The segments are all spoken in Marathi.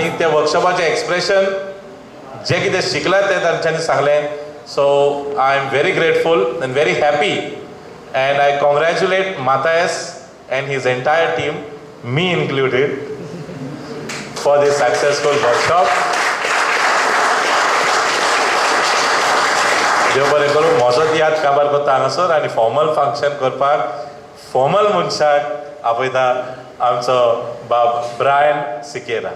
आणि त्या वर्कशॉपाचे एक्सप्रेशन जे कितें शिकलात ते तांच्यांनी सांगलें. So I am very grateful and very happy and I congratulate Mathias and his entire team, मी included, for this successful workshop. देव बरें करूं. म्हजो तियात काबार करता हांगासर आनी फॉर्मल फंक्शन करपाक फॉर्मल मनशाक आपयता आमचो बाब ब्रायन सिकेरा.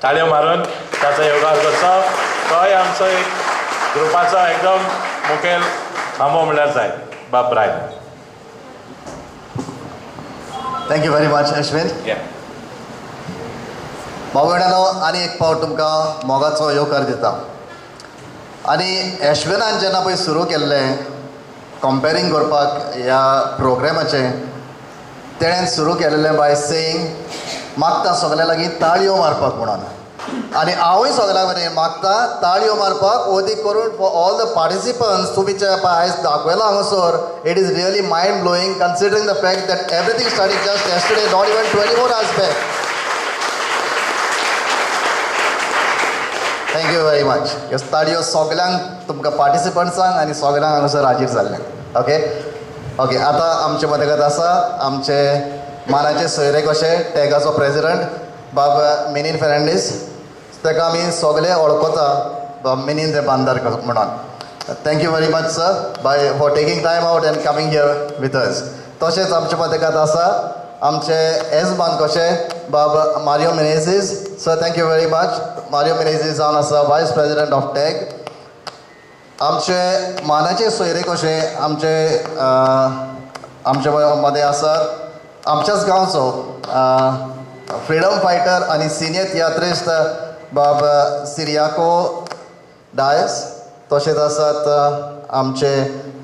ताळयो मारून ताचो योगार करचो. तोय आमचो एक ग्रुपाचो एकदम मुखेल खांबो म्हणल्यार जाय. बाब Brian. Thank you very much Ashwin. भाऊ भयणांनो, आनी एक फावट तुमकां मोगाचो येवकार दिता. आनी अश्विनान जेन्ना पळय सुरू केल्लें कंपेरींग करपाक ह्या प्रोग्रामाचें, तेणें सुरू केल्लें बाय सेईंग मागता सगल्या लागीं ताळयो मारपाक म्हणून. आनी हांवूय सगल्यां कडेन मागता ताळयो मारपाक ओदीक करून फॉर ऑल द पार्टिसिपंट्स. तुमी जे आयज दाखयला हांगासर, it is really mind blowing considering the fact that everything started just yesterday, not even 24 hours back. Thank you very much. ह्यो ताळयो सगल्यांक तुमकां पार्टिसिपंट्सांक आनी सगल्यांक हांगासर हाजीर जाल्ल्यांक. Okay okay. आतां आमचे मदत आसा आमचे मानाचे सोयरे कशे टॅगाचो प्रेसिडेंट बाब मिनीन फेर्नांडीस. ताका आमी सगळे वळखता बाब मिनीन रे बांदार म्हणून. Thank you very much sir by for taking time out and coming here with us. तशेंच आमचे मदत आसा आमचे येजमान कशे बाब Mario Menezes. Sir thank you very much. Mario Menezes जावन आसा वायस प्रेसिडेंट ऑफ टॅग. आमचे मानाचे सोयरे कशे आमचे मदें आसात आमच्याच गांवचो फ्रिडम फायटर आनी सिनियर तियात्रिस्ट बाब सिरियाको डायस. तशेंच आसात आमचे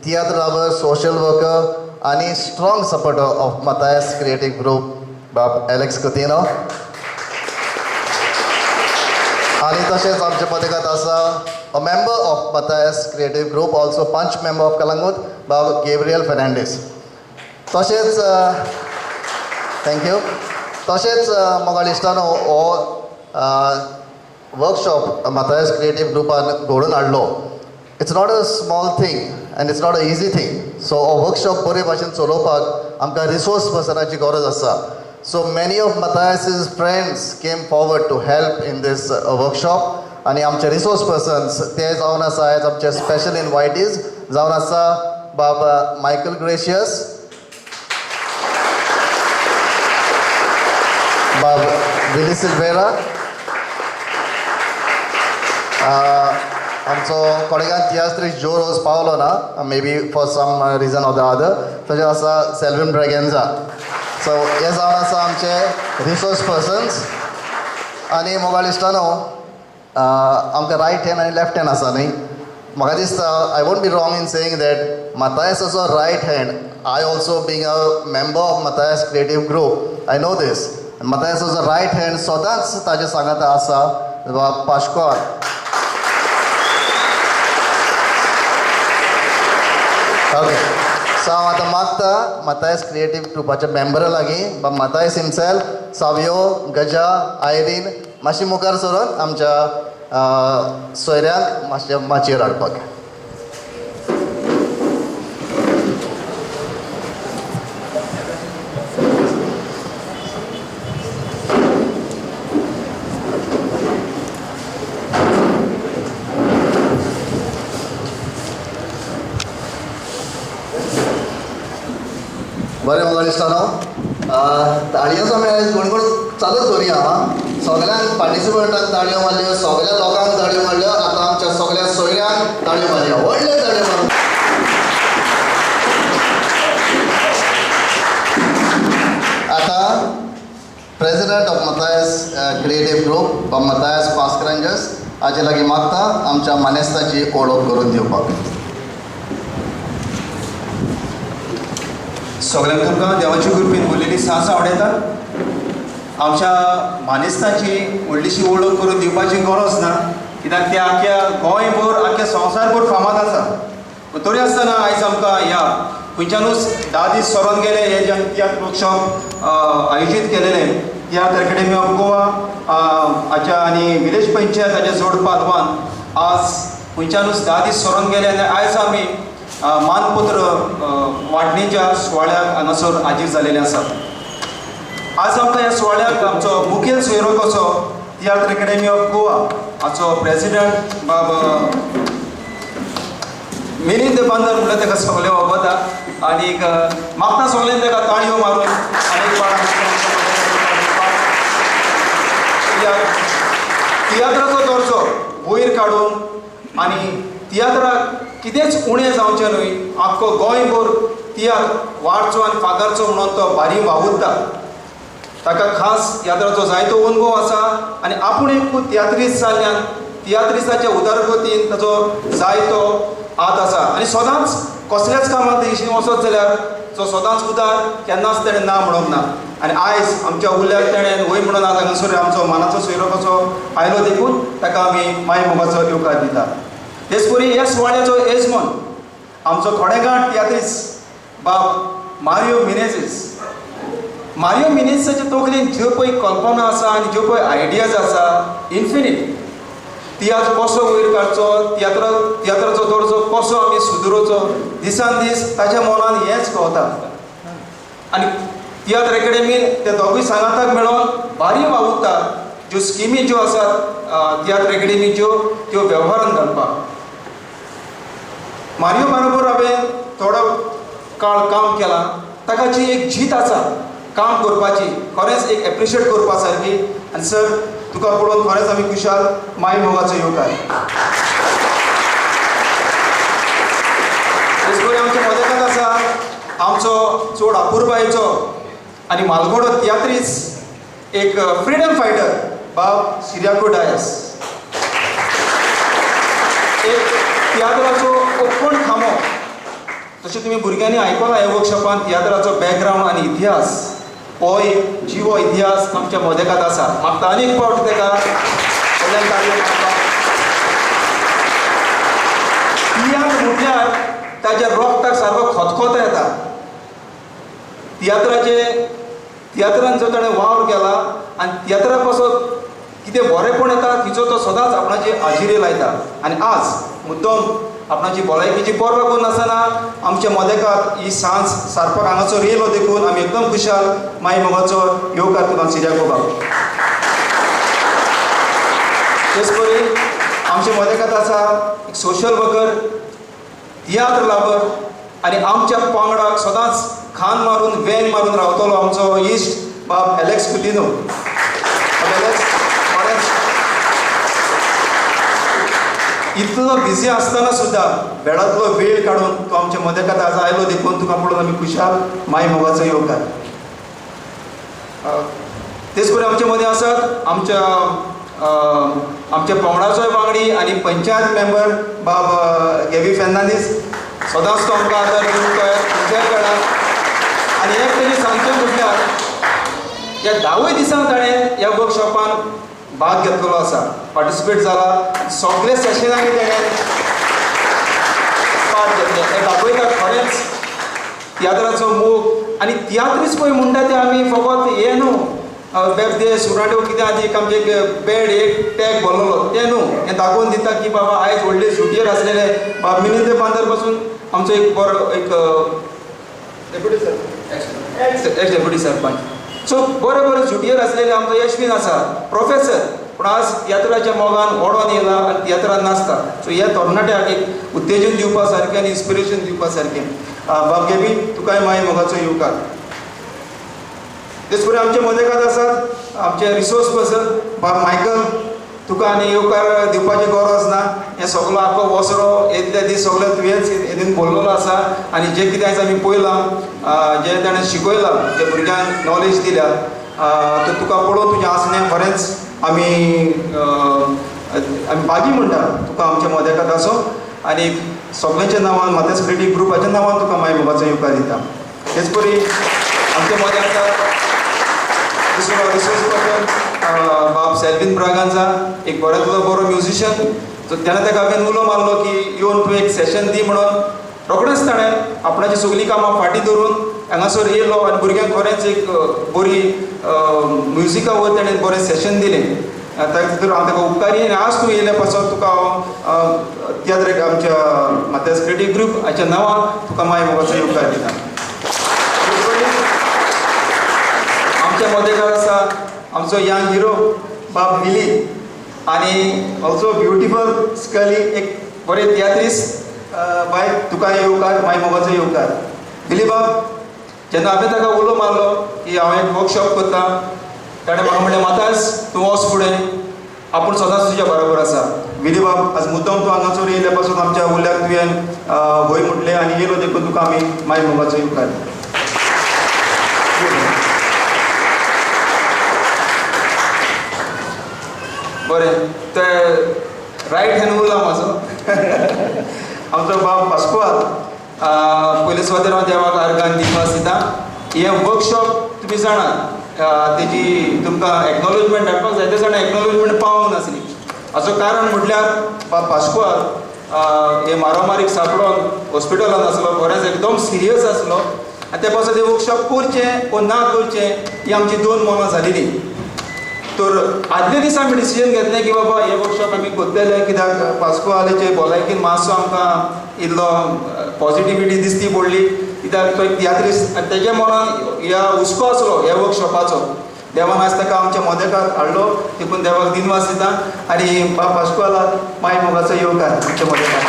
तियात्र लवर, सोशल वर्कर आनी strong supporter of Mathias creative group बाब एलेक्स कुतिनो. आनी तशेंच आमचे मदत आसा a member of Matthias Creative Group, also Punch member of Kalangut, Bab Gabriel Fernandez. तशेंच थँक यू. तशेंच म्हाका दिसता न्हू हो वर्कशॉप Matthias Creative ग्रुपान घडोवन हाडलो. It's not a small thing end it's not a easy thing. So हो वर्कशॉप बरे भाशेन चलोवपाक आमकां रिसोर्स पर्सनाची गरज आसा. So many of Matthias's friends came forward to help in this workshop. आणि आमचे रिसोर्स पर्सन्स ते जावन आसा आयज आमचे स्पेशल इनवायटीज जावन आसा बाब मायकल ग्रेशियस, बाब विली सिल्वेरा, आमचो कोडेगांव तियात्रिस्ट जो रोज पावलो ना may be for some reason or the other. तशेंच आसा सेल्विन ब्रेगेन्झा. सो हे जावन आसा आमचे रिसोर्स पर्सन्स. आनी म्हाका दिसता न्हू आमकां रायट हँड आनी लेफ्ट हँड आसा न्ही. म्हाका दिसता I won't be wrong in saying that Matthias as a right hand. I also being a member of Matthias Creative Group, I know this. Matthias as a right hand सदांच ताजे सांगाता आसा पाश्कोल. ओके. सो हांव आतां मागता Matthias Creative ग्रुपाच्या मेंबरा लागीं बाब Matthias himself, सावियो, गजा, आयरीन मातशी मुखार सरून आमच्या सोयऱ्यांक मातशें माचयेर हाडपाक. बरें म्हाका दिसता न्हू ताळयांचो मेळ गुणगुण चालूच दवरया. सगळ्यांक पार्टिसिपंटांक ताळयो मारल्यो, सगळ्या लोकांक ताळयो मारल्यो. आतां आमच्या सगळ्या सोयऱ्यांक ताळयो मारया. व्हडले ताळयो मारून आतां president of Matthias creative group Matthias पास्करेंजर्स हाचे लागीं मागता आमच्या मानेस्ताची ओळख करून दिवपाक. सगळ्यांक तुमकां देवाची कृपेन उरलेली सांस आवडटात. आमच्या मानेस्ताची व्हडलीशी वळख करून दिवपाची गरज ना, कित्याक ते आख्या गोंयभर आख्या संवसारभर फामाद आसा. पूण तरी आसतना आयज आमकां ह्या खंयच्यानूच 10 दीस सरोन गेले हे जे वर्कशॉप आयोजीत केलेले तियात्र अकॅडमी ऑफ गोवा हाच्या आनी विलेज पंचायत हाचे जोड पालवान आज खंयच्यानूच 10 दीस सरोन गेले आनी आयज आमी मानपत्र वांटणेच्या सुवाळ्याक हांगासर हाजीर जालेले आसात. आज आमकां ह्या सुवाळ्याक आमचो मुखेल सोयरो कसो तियात्र अकॅडमी ऑफ गोवा हाचो प्रेसिडेंट बाब मिलिंद बांदर म्हणल्यार ताका सगळे वगता आनीक मागता सगळ्यांनी ताका ताळयो मारून आनीक तियात्राचो दर्जो वयर काडून आनी तियात्राक कितेंच उणें जावचें न्हय, आख्खो गोंयभर तियात्र वाडचो आनी फागरचो म्हणून तो भारी वावुरता. ताका खास तियात्राचो जायतो अनुभव आसा आनी आपूण एक तियात्रीस्ट जाल्ल्यान तियात्रिस्टाच्या उदरगतीन ताचो जायतो हात आसा आनी सदांच कसल्याच कामाक दिशेन वचत जाल्यार तो सदांच उदार केन्नाच ताणें ना म्हणूंक ना. आनी आयज आमच्या उल्याक ताणें वय म्हणून आज हांगासर आमचो मानाचो सोयरो कसो आयलो देखून ताका आमी माय मोगाचो येवकार दिता. तेच परी ह्या सुवाळ्याचो येजमान आमचो खोडेगांठ तियात्रिस्ट बाब मारियो मिनेझीस. मारियो मिनेझीसाच्या तकलेन ज्यो पळय कल्पना आसा आनी ज्यो पळय आयडियाज आसा इन्फिनीट, तियात्र कसो वयर काडचो, तियात्राचो दर्जो कसो आमी सुदरोवचो, दिसान दीस ताच्या मनान हेंच कळटा. आनी तियात्र अकॅडमीन ते दोगूय सांगाताक मेळोन भारी वावुरता ज्यो स्किमी ज्यो आसात तियात्र अकॅडमीच्यो त्यो वेव्हारान घालपाक. मारियो बरोबर हांवें थोडो काळ काम केलां. ताका जी एक जीत आसा काम करपाची खरेंच एक एप्रिशिएट करपा सारकी. आनी सर तुका पळोवन खरेंच आमी खुशाल माय मोगाचो येवकार. तेच परी आमच्या मदकांत आसा आमचो चोड आपुरबायेचो आनी मालगोडो तियात्रीस्ट एक फ्रिडम फायटर बाब सिरियाको डायस. एक तियात्राचो ओपण खांबो. तशें तुमी भुरग्यांनी आयकलां ह्या वर्कशॉपान तियात्राचो बॅकग्रावंड आनी इतिहास हो एक जिवो इतिहास आमच्या मदकांत आसा. म्हाका आनीक फावट ताका तियात्र म्हटल्यार ताच्या रोगताक सारको खतखतो येता. तियात्रान जो ताणें वावर केला आनी तियात्रा कसो कितें बरेंपण येता तिचो तो सदांच आपणाची हाजिरी लायता. आनी आज मुद्दम आपणाची भलायकेची पर्वा करून आसतना आमच्या मदेकाक ही सांज सारपाक हांगासर येयलो देखून आमी एकदम खुशाल माय मोगाचो येवकार तुका सिरियाको बाब. तेच परी आमच्या मदेकात आसा एक सोशल वर्कर, तियात्र लावर आनी आमच्या पंगडाक सदांच खान मारून वेन मारून रावतलो आमचो इश्ट बाब एलेक्स कुलिनो. इतलो बिझी आसतना सुद्दां बेडांतलो वेळ काडून तो आमच्या मदेकात आज आयलो देखून तुका पळोवन आमी खुशाल माय मोगाचो येवकार. तेच परी आमचे मदें आसात आमच्या पंगडाचोय वांगडी आनी पंचायत मेंबर बाब गेवी फेर्नांदीस. सदांच तो आमकां आदार दिवंक खंयच्याय वेळार. आनी एक तरी सांगचें म्हटल्यार ह्या 10 दिसांक ताणें ह्या वर्कशॉपान भाग घेतलेलो आसा, पार्टिसिपेट जाला. सगळे सेशनांनी ताणें पार्ट घेतले. हें दाखयता खरेंच तियात्राचो मोग. आनी तियात्रीच पळय म्हणटा ते आमी फकत हें न्हू बेबदे सुराण्यो कितें आनी एक आमचे बेड एक टॅग भरलेलो तें न्हू. हें दाखोवन दिता की बाबा आयज व्हडले शुटीयर आसलेले बाब मिलिंद बांदर पासून आमचो एक बरो एक डेप्युटी सरपंच. सो बरे बरे शुटीयर आसलेले आमचो यशवीन आसा प्रोफेसर, पूण आज तियात्राच्या मोगान ओडोन येयला आनी तियात्रान नाचता. सो ह्या तरणाट्याक एक उत्तेजन दिवपा सारकें आनी इन्स्पिरेशन दिवपा सारकें. बाब गेबी तुकाय माय मोगाचो येवकार. तेच परी आमचे मदेकात आसात आमचे रिसोर्स पर्सन बाब मायकल. तुका आनी येवकार दिवपाची गरज ना. हें सगळो आख्खो वसरो येतले दीस सगळे तुवेंच येदून बोल्लेलो आसा. आनी जें कितें आयज आमी पळयलां जें ताणें शिकयलां जे भुरग्यांक नॉलेज दिल्या तें तुका पळोवन तुजें आसणें खरेंच आमी बागी म्हणटा तुका आमच्या मदेकात आसो. आनी सगळ्यांच्या नांवान मातेस क्रिएटीव ग्रुपाच्या नांवान तुका माय मोगाचो येवकार दिता. तेच परी आमच्या मदें आसा दुसरो रिसोर्स पर्सन बाब सेल्विन ब्रागांजा, एक बऱ्यांतलो बरो म्युजिशियन. सो तेन्ना ताका हांवें उलो मारलो की येवन तूं एक सेशन दी म्हणून. रोखडेंच ताणें आपणाची सगळीं कामां फाटीं दवरून हांगासर येयलो आनी भुरग्यांक खरेंच एक बरी म्युजिका वयर ताणें बरें सेशन दिलें ताका खातीर हांव ताका उपकारी आनी आज तूं येयल्या पासून तुका हांव तियात्र आमच्या माथ्यास क्रिएटीव ग्रूप हाच्या नांवान तुका माय मोगाचो येवकार दिता. आमच्या मदेकार आसा आमचो यंग हिरो बाब विली आनी ऑल्सो ब्युटिफूल स्कली एक बरे तियात्रीस्ट बाय तुका येवकार माय मोगाचो येवकार. विली बाब जेन्ना हांवें ताका उलो मारलो की हांव एक वर्कशॉप करता ताणें म्हाका म्हणलें मातास तूं वच फुडें आपूण सदांच तुज्या बरोबर आसा. विली बाब आज मुद्दम तूं हांगासर येयल्या पासून आमच्या उल्याक तुवें वय म्हटलें आनी येयलो देखून तुका आमी माय मोगाचो येवकार. बरें ते रायट हँड उरला म्हाजो आमचो बाब पास्कोवाल पयले सुवातेर हांव देवाक आर्गान दिवपास दिता. हें वर्कशॉप तुमी जाणात तेजी तुमकां एक्नॉलेजमेंट धाडपाक जाय ते जाणां एक्नॉलेजमेंट पावूंक नासली. हाचो कारण म्हटल्यार बाब पास्कोवाल हे मारामारीक सांपडोन हॉस्पिटलान आसलो खरेंच एकदम सिरियस आसलो आनी ते पासून तें वर्कशॉप करचें वो ना करचें ही आमची दोन मोलां जालेली. तर आदले दीस आमी डिसिजन घेतलें की बाबा हे वर्कशॉप आमी करतले कित्याक पास्कोवालेचे भलायकेन मातसो आमकां इल्लो पॉजिटिविटी दिसती पडली कित्याक तो एक तियात्रीस्ट आनी तेज्या मनान ह्या हुस्को आसलो ह्या वर्कशॉपाचो. देवान आज ताका आमच्या मदेकार हाडलो देखून देवाक दिनवास दिता आनी बाब पास्कोवालाक माय मोगाचो येवकार आमच्या मदेकार.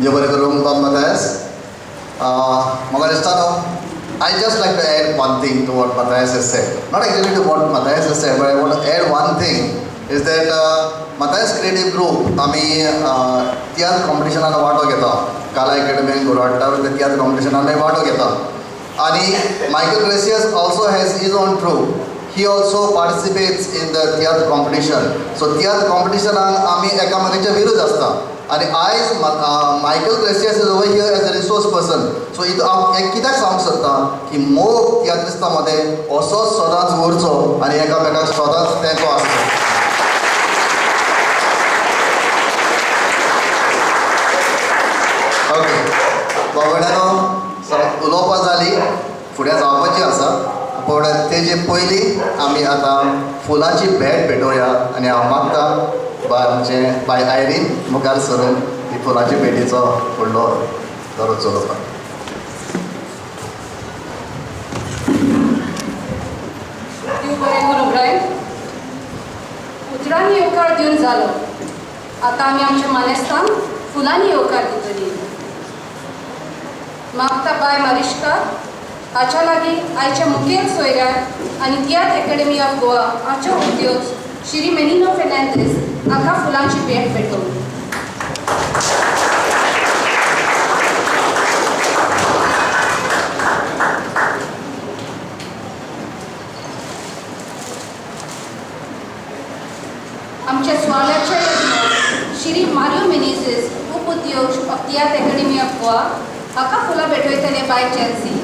देव बरें करूं बाब मातायस. म्हाका दिसता न्हू I just like to add one thing to what Matthias has said. Not exactly to what Matthias has said, but I want to add one thing is that Matthias Creative Group आमी तियात्र कॉम्पिटिशनान वांटो घेता. काला अकॅडमीन गोरवाडटा त्या तियात्र कॉम्पिटिशनान आमी वांटो घेता. आनी Michael gracious also has his own troupe. He also participates in the theatre competition. So theatre competitionान आमी एकामेकांच्या विरुद्ध आसता. आणि आयज Michael gracious is over here age a resource person. So एक कित्याक सांगूंक सोदता की मोग तियात्रिस्तां मध्ये असोच सदांच उरचो आनी एकामेकाक सदांच तेंको आसचो. ओके बाबड्यानो उलोवपां जाली फुडें जावपाची आसा पूण तेजे पयलीं आमी आतां फुलांची भेट भेटोवया आनी हांव मागता आमचे बाय आयरीन मुखार सरून ती फुलांची भेटीचो फुडलो दरो चलोवपाक. देव बरें करूं ब्रायन. उजडांनी येवकार दिवन जालो. आतां आमी आमच्या मानेस्तान फुलांनी येवकार दितली. मागता बाय मारिश्का हाच्या लागीं आयच्या मुखेल सोयऱ्याक आनी तियात्र अकॅडमी ऑफ गोवा हाच्या उद्योग श्री मेनिनो फेर्नांडीस हाका फुलांची भेट भेटोवंक. आमच्या स्वाल्याचे यजमान श्री मारियो मेनेझेस उपउद्योग of tiatr academy of Goa हाका फुलां भेटयतले बाय चेल्सी.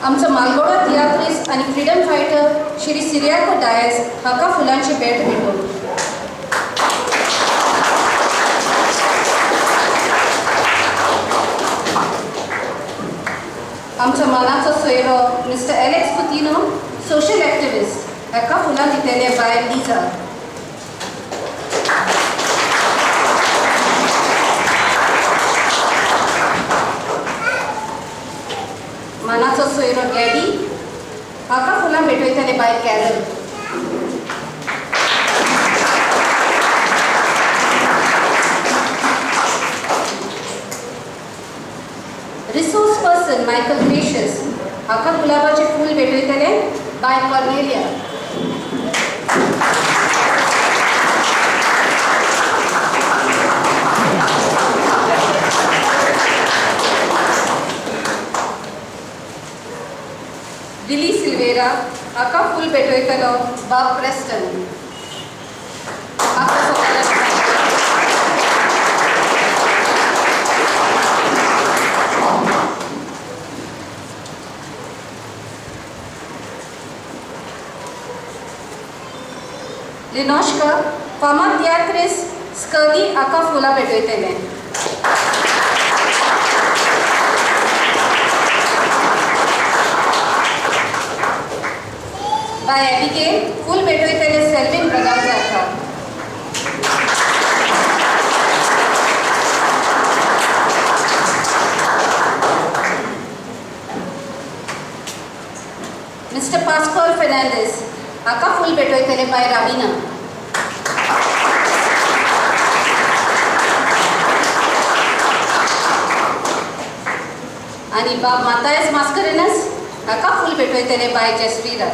आमचो मालगोडा तियात्रिस्ट आनी फ्रीडम फायटर श्री सिरियाको डायस हाका फुलांची भेट भेटोवंक. आमचो मानाचो सोयरो mister Alex Coutinho social activist हाका फुलां दितले बाय लिजा. मानाचो सोयरो गॅडी हाका फुलां भेटयतले by Carol. Resource person Michael Gracias हाका गुलाबाचे फूल भेटयतले बाय कॉर्नेलिया. सोयऱ्याक हाका फूल भेटयतलो बाब प्रेस्टन. हाका सगळ्यांक लिनोश्का फामाद तियात्रीस स्कर्ली हाका फुलां भेटयतले. बाय एबिगेल फूल भेटयतले सेल्विन ब्रगावचे हाका. मिस्टर पास्कल फेर्नांडीस हाका फूल भेटयतले बाय राबिना. आणि बाब मातायस मास्करेनस हाका फूल भेटयतले बाय जेस्वीरा.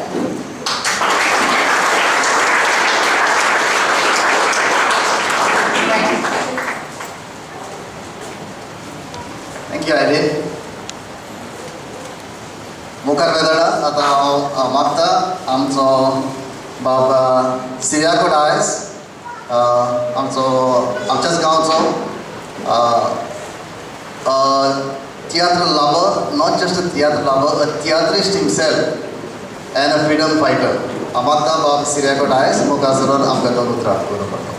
थँक्यू आयलीन. मुखार वेदना आतां हांव मागता आमचो बाब सिरियाको डायस आमच्याच गांवचो theatre lover, not just a theatre lover, a theatrist himself and a freedom fighter. हांव मागता बाब सिरियाको डायस मुखार सरून आमकां दोन उतरां करूं पडटा.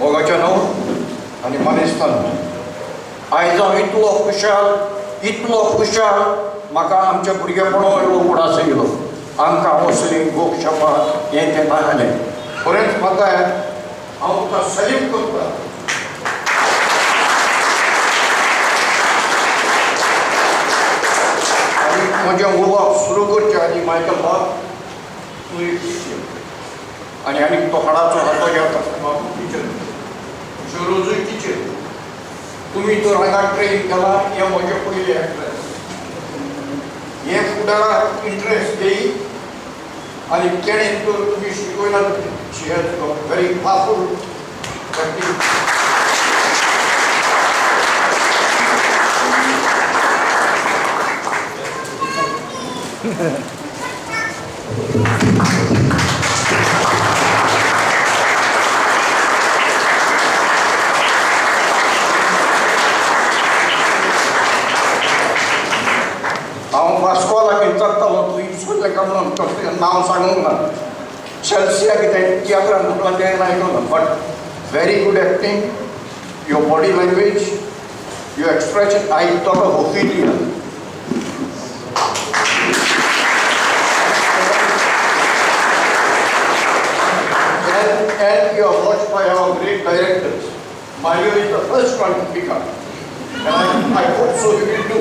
मोगाचें न्हू आनी मानेस्तान आयज हांव इतलो खुशाल म्हाका आमच्या भुरगेपणो येयलो उडास येयलो. आमकां मुस्लीम गोक शपा हें तें नाहलें. खरेंच म्हाका हांव तुका सलीम करता. आनी म्हजें उलोवप सुरू करचें आनी मायकल बाब तूं एक टिचर आनी तो हाडाचो हातो घेता बाबू टिचर रोजूय टिचर. तुम्ही तो रंगात ट्रेन केला हे म्हजे पयले एक्ट्रेस. हे फुडाराक इंट्रस्ट देई आनी तेणें तो तुमी शिकयला she has got very powerful practice. हांव वास्को लागीं चडटालो तूं इसवोन ताका म्हणून कसलें नांव सांगूंक ना. चॅल्सिया कितें तियात्रान म्हणटा तें आयकलो but very good acting. Your body language, your expression आयकतलो opinion. And you are watched by our great directors. Mario is the first one to pick up. And I hope so you will do.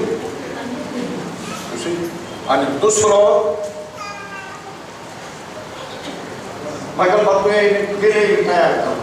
You see? And दूसरो Michael Batwe गेले तयार कर.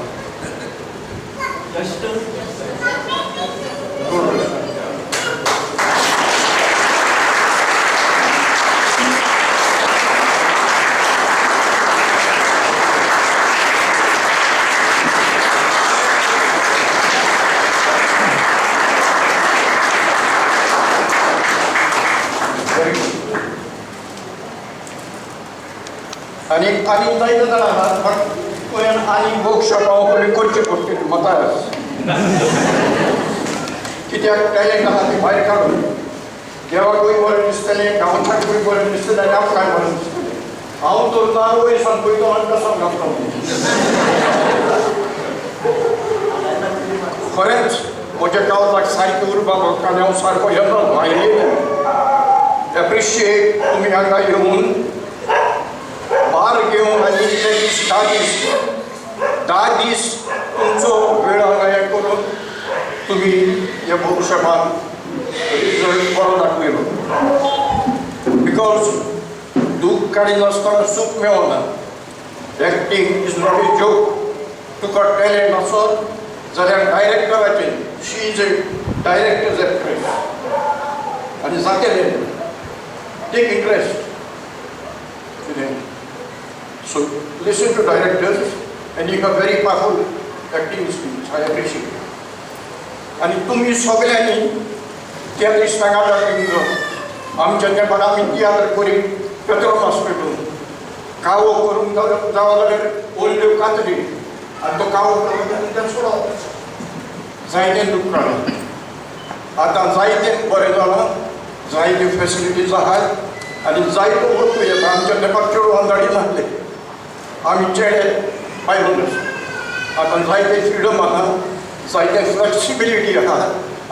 आणि जायतं जाणां बट गोंयान आनी वर्कशॉप हांव करची पडटली म्हाका कित्याक टॅलंट आहा ती भायर काडून देवाकूय बरें दिसतलें गांवच्याकूय बरें दिसतलें आनी आमकांय बरें दिसतलें. हांव तर ना वयर सावन पळयतो आनी कसो घालता खरेंच म्हज्या गांवाक सारकें उरपाक आनी हांव सारको येता भायर एप्रिशिएट तुमी हांगा येवन बार घेवन आनी ते दीस 10 दीस तुमचो वेळ हांगा हें करून तुमी ह्या वर्कशॉपान रिजल्ट बरो दाखयलो. बिकॉज दूख काडिनासतना सूख मेळना. Acting is not a joke. तुका टॅलंट आसत जाल्यार डायरेक्टराचेर she is a director's actress आनी जातलें take interest. So listen to directors and you have very powerful acting skills. I appreciate. आणि तुम्ही सगळ्यांनी त्या दिसताना आमच्या तेंपार आमी तियात्र करी पेट्रोल हॉस्पिटल कावो करून जावं जाल्यार ओल्ड्यो कातरी आनी तो कावो करून सोडप जायते दुख काडप. आतां जायते बरें जालां, जायते फॅसिलिटीज आहात आनी जायतो वस्तू येता. आमच्या तेंपार चेडवां दाडी नासले, आमी चेडे पायलो नासले. आतां जायते फ्रिडम आहा, जायते फ्लेक्सिबिलिटी आहा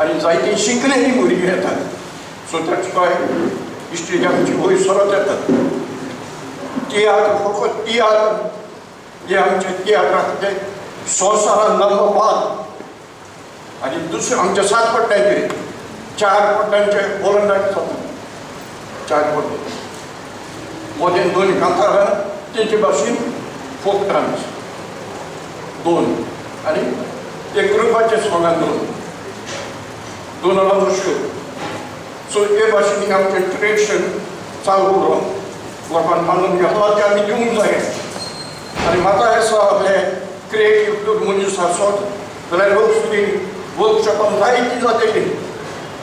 आनी जायती शिकलेली भुरगीं येतात. सो दॅट्स वाय हिस्ट्री आमची वयर सरत येतात. तियात्र फकत तियात्र जे आमचे तियात्राचे संवसारान नंबर 1 आनी दुसरे आमच्या 7 पट्ट्यांचेर 4 पट्ट्यांचे वॉलंटियर जातात. 4 पट्टे मदें 2 कांतारां तेंचे भाशेन फोक डान्स 2 आनी ते ग्रुपाचे सोंगान 2 वर्षो. सो हे भाशेन आमचें ट्रेडिशन चालू उरलो लोकांक मानून घेतला ते आमी दिवंक जाय. आनी म्हाका असो आपले क्रिएटीव मनीस आसत जाल्यार लोक वर्कशॉपान जायती जातली.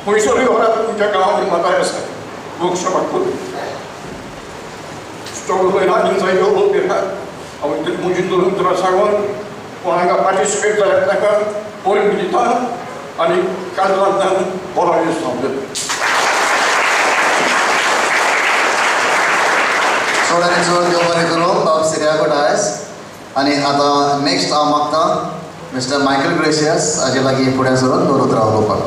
खंयसरूय व्हरात तुमच्या गांवांनी म्हाका आसा वर्कशॉपाक करून स्टॉल पळय आनी जायत्यो लोक येतात. हांव म्हजी धरून तुका सांगून कोणाक पार्टिसिपेट जाल्यार ताका पयलीं दिता आनी काजलांतल्यान बरो दिसता. सोडाने जोर देव बरें करूं बाब सिरियाको डायस. आनी आतां नेक्स्ट हांव मागता मिस्टर मायकल ग्रेशियस हाजे लागीं फुडें सरून दवरत रावपाक.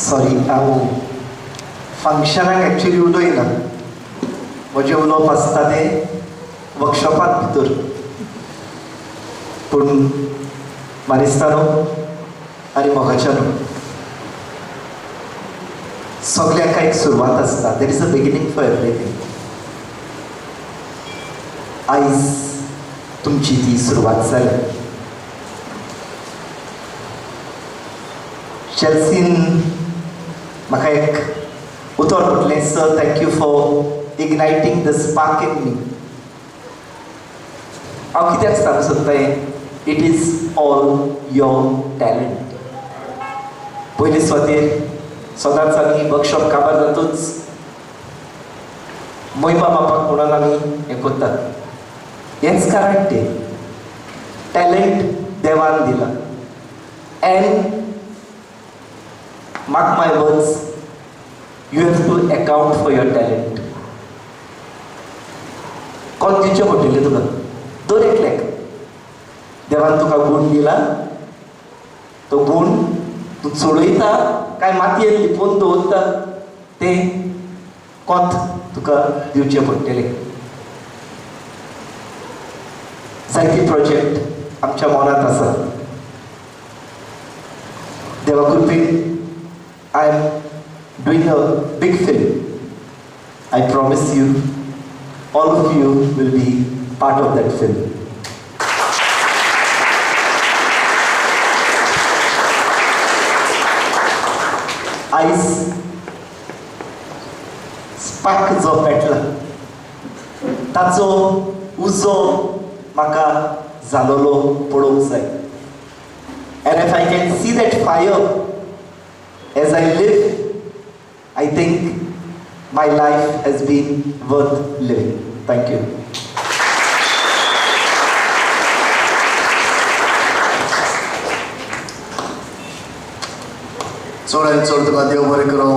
सॉरी हांव फंक्शनाक एक्चुली उलयना. म्हजें उलोवप आसता तें वर्कशॉपांत भितर. पूण म्हाका दिसता न्हू आनी मोगाच्या न्हू सगळ्यांक एक सुरवात आसता. There is a beginning for everything. आयज तुमची ती सुरवात जाली. चेल्सीन म्हाका एक उतर म्हटलें sir thank you for igniting the spark in me. हांव कित्याक सांगूंक सोदतां it is all your talent. पयलीं स्वातेर सदांच आमी वर्कशॉप काबार जातूच मोहिमा मापक म्हणून आमी हें करतात. हेंच कारण तें टॅलंट देवान दिला. End mark my words, you have to account for your talent. कोण दिवचें पडटलें तुका दर एकल्याक. देवान तुका गूण दिला, तो गूण तूं चडयता काय मातयेन लिपोवन दवरता तें कोंत तुका दिवचें पडटलें. जायते प्रोजेक्ट आमच्या मनांत आसा. देवा कृपेन I am doing a big film. I promise you, all of you will be part of that film. आयज स्पार्क जो पेटला ताचो उजो म्हाका जालोलो पळोवंक जाय. And if I can see that fire as I live, I think my life has been worth living. Thank you. चड आनी चड तुका देव बरें करूं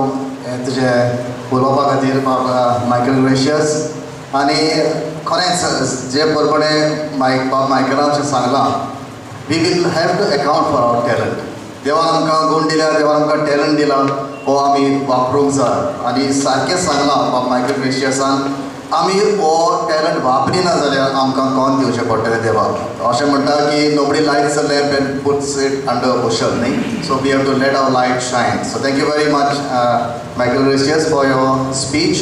तुजें उलोवपा खातीर मायकल ग्रेशियस. आनी खरेंच जे बरोबरें बाब मायकलान अशें सांगलां, we will have to account for our talent. देवान आमकां गूण दिल्या, देवान आमकां टॅलंट दिला, हो आमी वापरूंक जाय. आनी सारकें सांगलां बाब मायकल ग्रेशियसान, आमी हो टॅलंट वापरिना जाल्यार आमकां कोण दिवचें पडटलें देवाक. अशें म्हणटा की nobody lights a lamp and puts it under a bushel न्ही. So we have to let our light shine. So thank you very much Michael Gracias for your speech.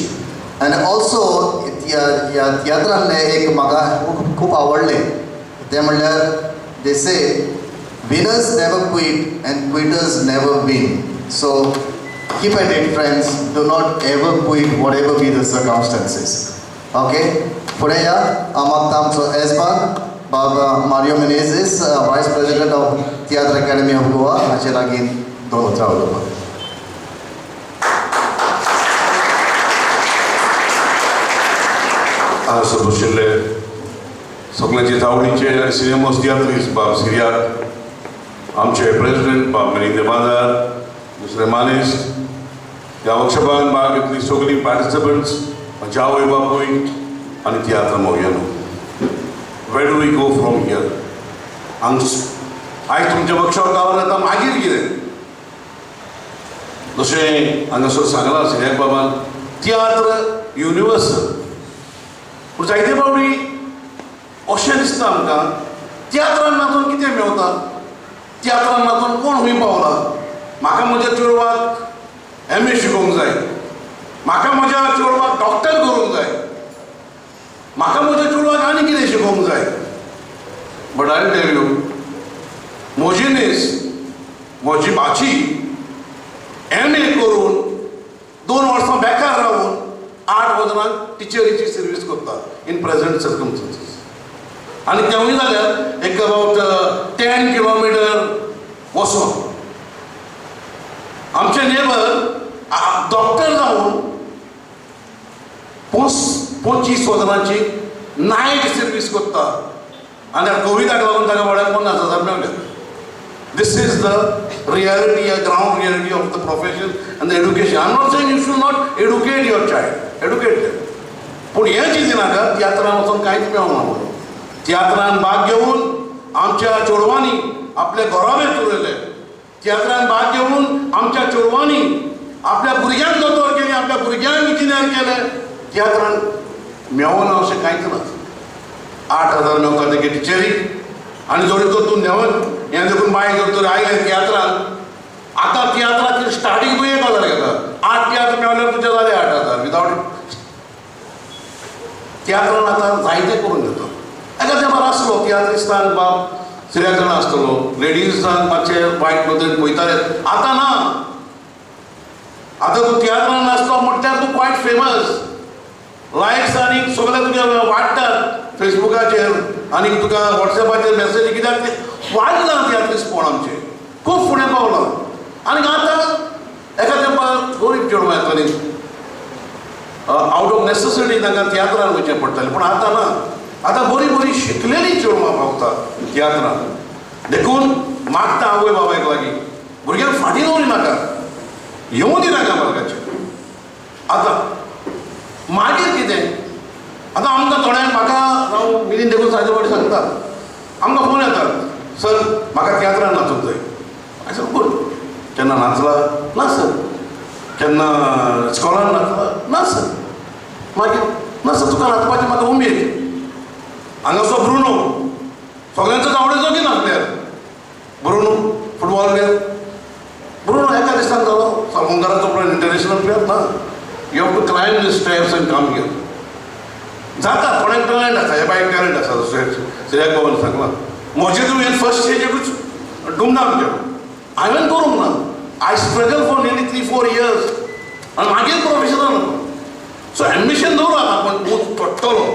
And also ह्या तियात्रांतलें एक म्हाका खूब आवडलें तें म्हणल्यार दे से winners never quit and quitters never win. So keep at it, friends. Do not ever quit, whatever be the circumstances. Okay? पुढे या मागता आमचो येजमान बाबा मारियो मेनेझीस, वायस president of theatre academy of Goa हाचे लागीं दोन उतरां उलोवपाक. हांगासर बशिल्ले सगळ्यांचे आवडीचे आनी सिनेमोस तियात्रीस बाब सिरियाक, आमचे प्रेसिडेंट बाब मिलिंद बाजार, दुसरे मानेस्त, ह्या वर्कशॉपान भाग घेतली सगळीं पार्टिसिपंट्स, म्हजे आवय बापूय आनी तियात्र मोग्यानो. Where do we go from here? आयज तुमच्या वर्कशॉप गांवांत आतां मागीर कितें? जशें हांगासर सांगलां सिरियाक बाबान, तियात्र युनिवर्सल. पूण जायते फावटी अशें दिसता आमकां तियात्रान नाचून कितें मेवता, तियात्रान नाचून कोण खंय पावला. म्हाका म्हज्या चेडवाक MA शिकोवंक जाय, म्हाका म्हज्या चेडवाक डॉक्टर करूंक जाय, म्हाका म्हज्या चेडवाक आनी कितें शिकोवंक जाय. बट आय टेल यू, म्हजी न्हेस, म्हजी भाची MA करून 2 वर्सां बेकार रावून 8 वर्सांक टिचरीची सर्वीस करता इन प्रेझेंट सर्कमस्टन्सीस. आनी तेवूय जाल्यार एक अबावट 10 किलोमिटर वचून. आमचे नेबर डॉक्टर जावन 25 वर्सांची नायट सर्वीस करता आनी कोविडाक लागून ताका वड्याक 50,000 मेळ्ळे. This is the reality, a ground reality of the profession and the education. I'm not saying you should not educate your child. Educate them. पूण हें चिंतिनाका तियात्रान वचून कांयच मेळना. तियात्रान भाग घेवन आमच्या चेडवांनी आपले घोराबेर उरयले. तियात्रान भाग घेवन आमच्या चेडवांनी आपल्या भुरग्यांक दोतोर केले, आपल्या भुरग्यांक इंजिनियर केले. तियात्रान मेळना अशें कांयच ना. 8,000 मेळटा तेगे टिचरीक आनी जोरी तर तूं नेवन हें देखून बाय जर तर आयलें तियात्रान. आतां तियात्राची स्टार्टींग तूं 1,000 घेता. 8 तियात्र मेळल्यार तुजे जाले 8,000 विदावट. तियात्रान आतां जायते करून दिता. एका तेंपार आसलो तियात्रिस्तांक बाब सिरियाक जाण आसतलो, लेडीजांक मातशे वायट नदरेन पळयताले. आतां ना. आतां तूं तियात्रान नाचतो म्हटल्यार तूं क्वायट फेमस. लायक्स आनी सगळे तुगे वाडटात फेसबुकाचेर आनी तुका वॉट्सॅपाचेर मॅसेजी, कित्याक ते वाडला तियात्रिस्टपण आमचे खूब फुडें पावलां. आनी आतां एका तेंपार गरीब चेडवां येतालीं, आवट ऑफ नेसेसिटी तांकां तियात्रान वयचें पडटालें. पूण आतां ना. आतां बरीं बरीं शिकलेलीं चेडवां पावता तियात्रान. देखून मागता आवय बाबायक लागीं भुरग्यांक फाटीं दवरिनाका, येवं दिनाका वर्गाचेर. आतां मागीर कितें? आतां आमकां थोड्यांक म्हाका हांव मिलींद देखून सांजे फावटी सांगता, आमकां फोन येतात, सर म्हाका तियात्रान नाचूंक जाय. हांवें सर गुड. केन्ना नाचला? ना सर. केन्ना इस्कॉलान नाचला? ना सर. मागीर ना सर तुका नाचपाची म्हाका उमेद. हांगासो ब्रुनो सगळ्यांचोच आवडीचो की ना player. Bruno football player. Bruno एका दिसाक जालो सालमोनकाराचो प्लेयर, इंटरनॅशनल प्लेयर ना. You have to climb the steps and come here. जाता थोड्यांक टॅलंट आसा, हे बायक टॅलंट आसा. जशें सिरियाक बाबान सांगलां, म्हजे तुवें फर्स्ट स्टेजीकूच धुमधाम केलो. हांवें करूंक ना. I struggle for nearly 3-4 years आनी मागीर प्रोफेशनल. सो एम्बिशन दवरात आपण तूं चडटलो,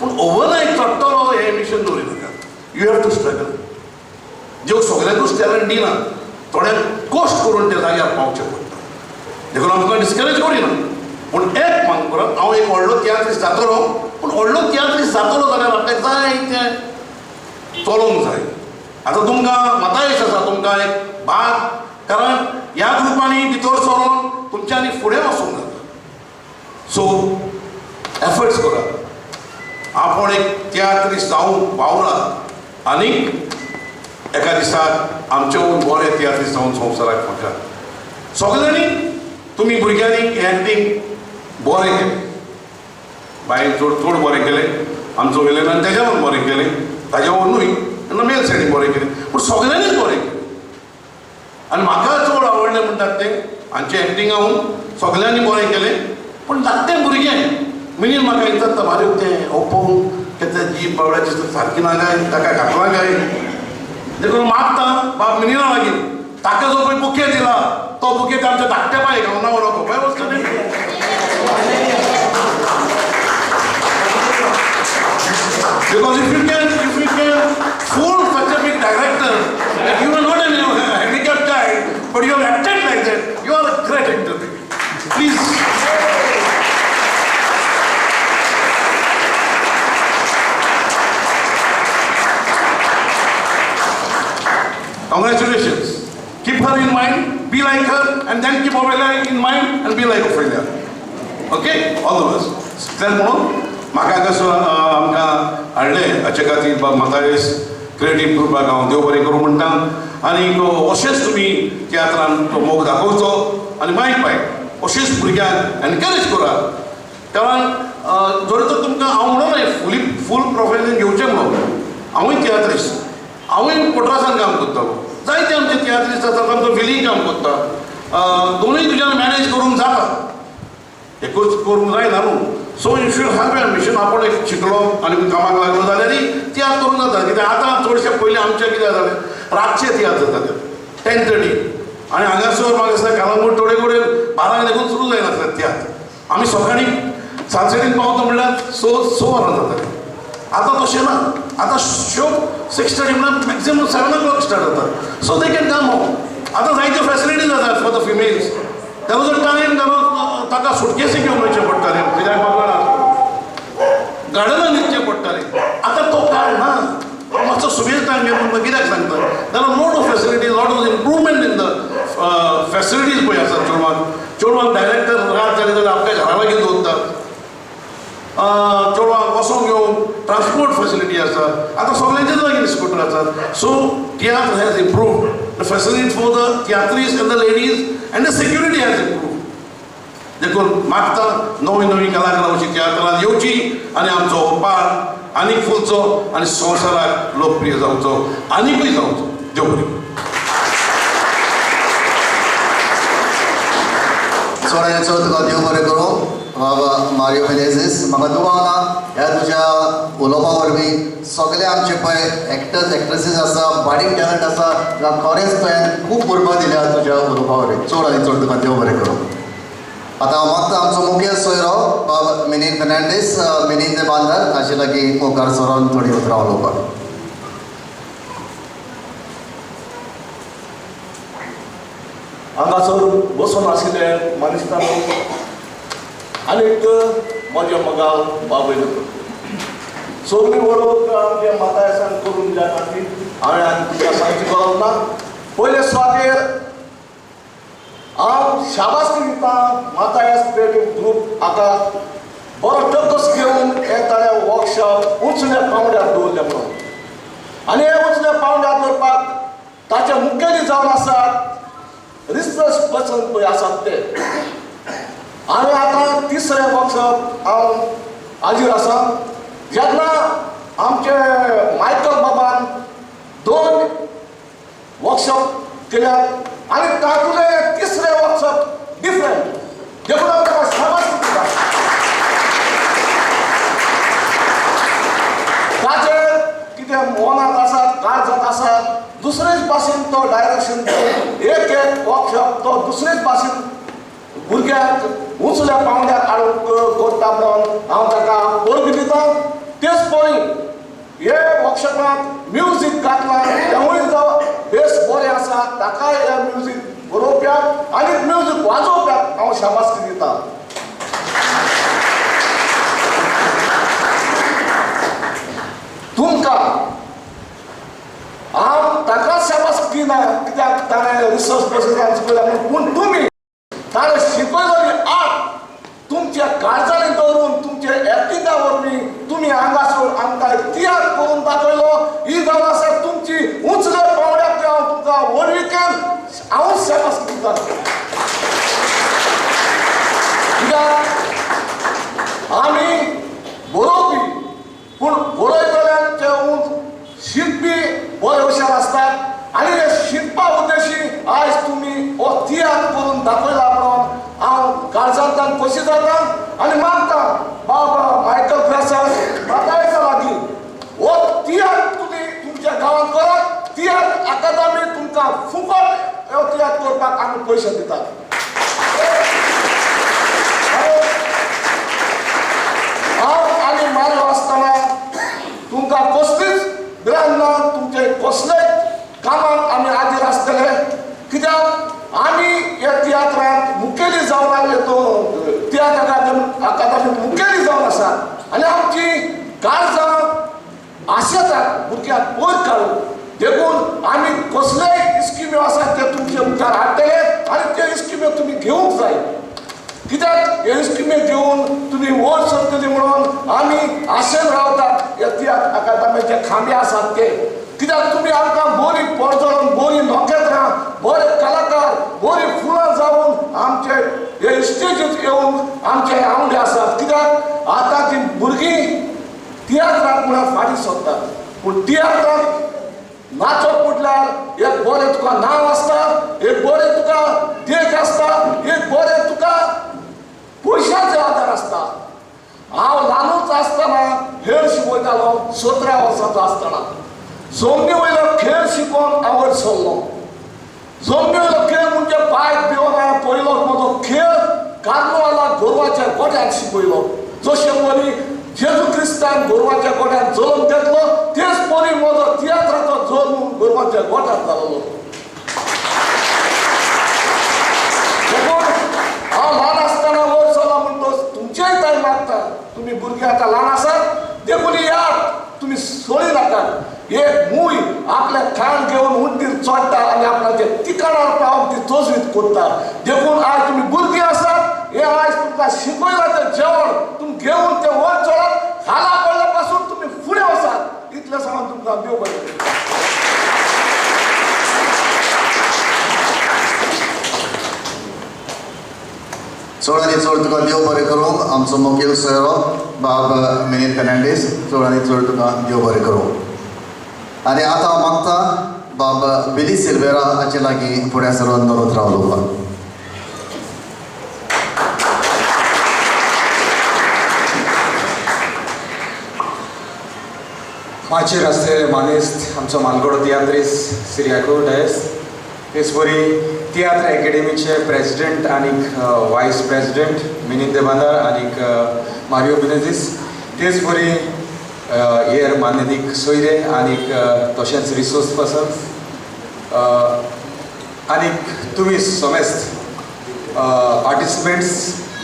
पूण ओवरनायट चडटलो हें एम्बिशन दवरिनाका. You have to struggle. जे सगळ्यांकूच टॅलंट दिना, थोड्यांक कोस्ट करून त्या जाग्यार पावचें पडटा. देखून आमकां डिस्करेज करिना. पूण एक मांग करप, हांव एक व्हडलो तियात्रीस्ट जातलो, पूण व्हडलो तियात्रीस्ट जातलो जाल्यार आपल्याक जाय तें चलोवंक जाय. आतां तुमकां मतायश आसा, तुमकां एक भाग, कारण ह्या ग्रुपांनी भितर सरून तुमच्यांनी फुडें वचूंक जाता. सो एफर्ट्स करात. आपण एक तियात्रीस्ट जावंक वावरात आनीक एका दिसाक आमचें बरें तियात्रीस्ट जावन संवसाराक म्हाका सगळ्यांनी तुमी भुरग्यांनी एक्टींग बरें केलें. बायल चड बरें केलें. आमचो विलेनान तेज्यावर बरें केलें, ताज्यावरूय तेन्ना मेल सायडीन बरें केलें. पूण सगळ्यांनीच बरें केलें. आनी म्हाका चड आवडलें म्हणटात तें हांचे एक्टिंगावून सगळ्यांनी बरें केलें. पूण धाकटें भुरगें मिनीन म्हाका विचारता, म्हाज्या तें ओपोवंक तें जीब बावड्याची सारकी ना काय, ताका घातला काय. देखून मागता बाब मिनिना लागीं ताका जो पळय बुके दिला तो बुके ते आमच्या धाकट्या बायक हांव नांव नको खंय वचता न्ही because if you can fool such a big director that you are not a handicapped child but you have acted like that, you are a great actor. Please. Congratulations. Keep her in mind, be like her, and then keep Ophelia in mind and be like Ophelia. Okay? All the best. Then म्हणून म्हाका कसो आमकां हाडले हाचे खातीर म्हाका क्रेडीट करपाक हांव देव बरें करूं म्हणटा आनीक अशेंच तुमी तियात्रान तो मोग दाखोवचो आनी मागीर पाय अशेंच भुरग्यांक एनकरेज करात कारण जर तर तुमकां हांव म्हणून फूल प्रोफेशन घेवचें म्हणून हांवूय तियात्रिस्ट हांवूय पटरासान काम करतालो जायते आमचे तियात्रिस्ट आसात आमचो विलींग काम करता दोनूय तुज्यान मॅनेज करूंक जाता एकूच करूंक जायना न्हू so you should have ambition आपण एक शिकलो आनी कामाक लागलो जाल्यार तियात्र करूंक जाता कित्याक आतां चडशे पयलीं आमचें कितें जातालें रातचे तियात्र जाताले 10:30 आनी हांगासर म्हाका दिसता कालांगूट थोडे कडेन 12 लेगून सुरू जायनासलें तियात्र आमी सकाळीं सांजवेळीन पावता म्हणल्यार स वरां जातालीं आतां तशें ना आतां शो 6:30 म्हणल्यार मॅक्सिमम 7 o'clock स्टार्ट जाता so they can come home आतां जायत्यो फॅसिलिटीज जातात for the females There was a time ताका सुटकेसी घेवन वयचें पडटालें कित्याक बाबा गार्डनान न्हिदचें पडटालें आतां तो काळ ना मातसो सुबेज टायम घेवन कित्याक सांगता there are lot of facilities lot of improvement in the facilities पळय आसात चेडवांक डायरेक्टर रात जाली जाल्यार आपल्या घरा लागीं दवरतात चेडवांक वसोंक घेवन ट्रान्सपोर्ट फॅसिलिटी आसा आतां सगळ्यांचेच लागीं स्कूटर आसात so tiatr has improved the facilities for the tiatrists and the ladies and the security has improved देखून मागता नवी नवी कलाकारां अशी तियात्रांत येवची आनी आमचो हो पाळ आनीक फुलचो आनी संवसाराक लोकप्रिय जावचो आनीकूय जावचो देव बरें चोडांचो तुका देव बरें करूं बाबा मारियो मेनेझीस म्हाका दुबावना ह्या तुज्या उलोवपा वरवीं सगळे आमचे पळय एक्टर्स एक्ट्रेसीस आसा बारीक टॅलंट आसा जावं खरेंच तुवें खूब बरोवपा दिल्या तुज्या उलोवपा वरवीं चड आनी चड तुका देव बरें करूं आतां हांव मागता आमचो मुखेल सोयरो बाबा मिनीन फेर्नांडीस मिनीन दे बांदर हाचे लागीं मुखार सरोन थोडीं उतरां उलोवपाक हांगासर बसून आशिल्ले मानिस्तांनो आनीक म्हजे मोगाल बाबयलो सगळी वळख आमच्या मातायसान करून ज्या खातीर हांवें तुका सांगची गरज ना पयले सुवातेर हांव शाबासकी दिता मातायस क्रिएटीव ग्रूप हाका बरो टकस घेवन हे ताणें वर्कशॉप उंचल्या पावंड्यार दवरलें म्हणून आनी हे उंचल्या पावंड्यार दवरपाक ताचे मुखेली जावन आसात रिसर्च पर्सन पळय आसात ते आनी आतां तिसरें वर्कशॉप हांव हाजीर आसा जेन्ना आमचे मायकल बाबान 2 वर्कशॉप केल्यात आनी तातूंतलें तिसरें वर्कशॉप डिफरंट देखून हांव ताका शाबासकी दिता ताचे कितें मनांत आसात काळजांत आसात दुसरेच भाशेन तो डायरेक्शन एक वर्कशॉप तो दुसरेच भाशेन भुरग्यांक उंचल्या पावंड्यार हाडून करता म्हणून हांव ताका परबी दिता तेच पळय हे वर्कशॉपांत म्युजीक घातलां तेवूय जो बेस बरें आसा ताकाय हे म्युजीक बरोवप्याक आनी म्युजीक वाजोवप्याक हांव शाबासकी दिता तुमकां हांव ताकाच शाबासकी दिना कित्याक ताणें रिसर्च पर्सन शिकयला पूण तुमी ताणें शिकयलेली आर्ट तुमच्या काळजांनी दवरून तुमचे एक्टिंगा वरवीं तुमी हांगासर आमकां तियात्र करून दाखयलो ही जावन आसा तुमची उंचल्या पावंड्यार हांव तुमकां वरवीकेन हांव शाबासकी दिता कित्याक आमी बरोवपी पूण बरयतल्यान ते उंच शिकपी बरे हुशार आसतात आनी हे शिकपा उद्देशी आयज तुमी हो तियात्र करून दाखयला म्हणून हांव काळजांतल्यान खोशी जाता आनी मागता बाबा मायकल प्रसाद मातायेच्या लागीं हो तियात्र तुमी तुमच्या गांवांत करात तियात्र पयशे दितात हांव आनी मारलो आसतना तुमकां कसलीच भिरांत ना तुमचे कसलेच कामाक आमी हाजीर आसतले कित्याक आमी ह्या तियात्रांत मुखेली जावन लागले तो तियात्र अकादमींत मुखेली जावन आसात आनी आमची काळजां आशेतात भुरग्यांक वयर काडून देखून आमी कसलेय स्किम्यो आसात ते तुमचे मुखार हाडटले आनी त्यो स्किम्यो तुमी घेवंक जाय कित्याक ह्यो स्किम्यो घेवन तुमी वयर सरतली म्हणून आमी आशेन रावतात ह्या तियात्र अकादमीचे खांबे आसात ते कित्याक तुमी आमकां बरी पडजळून बरी नोखेत्रां बरे कलाकार बरी फुलां जावन आमचे हे स्टेजीर येवन आमचे आवडे आसात कित्याक आतांची भुरगीं तियात्राक म्हळ्यार फाटीं सरतात पूण तियात्राक नाचप म्हटल्यार एक बरें तुका नांव आसता एक बरें तुका देख आसता एक बरें तुका पयशांचो आदार आसता हांव ल्हानूच आसतना खेळ शिकयतालो 17 वर्सांचो आसतना जमनी वयलो खेळ शिकोवन आवड सरलो जमनी वयलो खेळ म्हणजे पायक भिवन हांवें पयलो म्हजो खेळ कार्नवाला गोरवाच्या गोठ्यांत शिकयलो जशें वरी जेजू क्रिस्तान गोरवाच्या गोठ्यांत जल्म घेतलो तेच परी म्हजो तियात्राचो जल्म गोरवाच्या गोठ्यांत जालोलो देखून हांव ल्हान आसतना वयर सरलो म्हणटच तुमचेय टायम लागता तुमी भुरगीं आतां ल्हान आसात देखून याद तुमी सोडी नाकात एक मूय आपल्या खाण घेवन उंटीर चडटा आनी आपणाचे ठिकाणार पावून ती तोजवीत कोत्ता देखून आयज तुमी भुरगीं आसात हे आयज तुमकां शिकयलां तें जेवण तुमी घेवन तें वयर चडत खाला पडल्या पासून तुमी फुडें वचात इतलें सांगून तुमकां देव बरें करूं. चड आनी चड तुका देव बरें करूं आमचो मुखेल सोयरो बाब मिनीत फेर्नांडीस चड आनी चड तुका देव बरें करूं आनी आतां हांव मागता बाब बिली सिल्वेरा हाचे लागीं फुडें सरून नरोत्राव उलोवपाक. माचेर आसलेले मानेस्त आमचो मालगडो तियात्रीस सिरियाको डायस तेच बरी तियात्र अकॅडमीचे प्रेसिडेंट आनी वायस प्रेसिडेंट मिनीत देबांदार आनी मारियो बिनेजीस तेच बरी हेर माननीक सोयरे आनी तशेंच रिसोर्स पर्सन्स आनी तुमी समेस्त पार्टिसिपेंट्स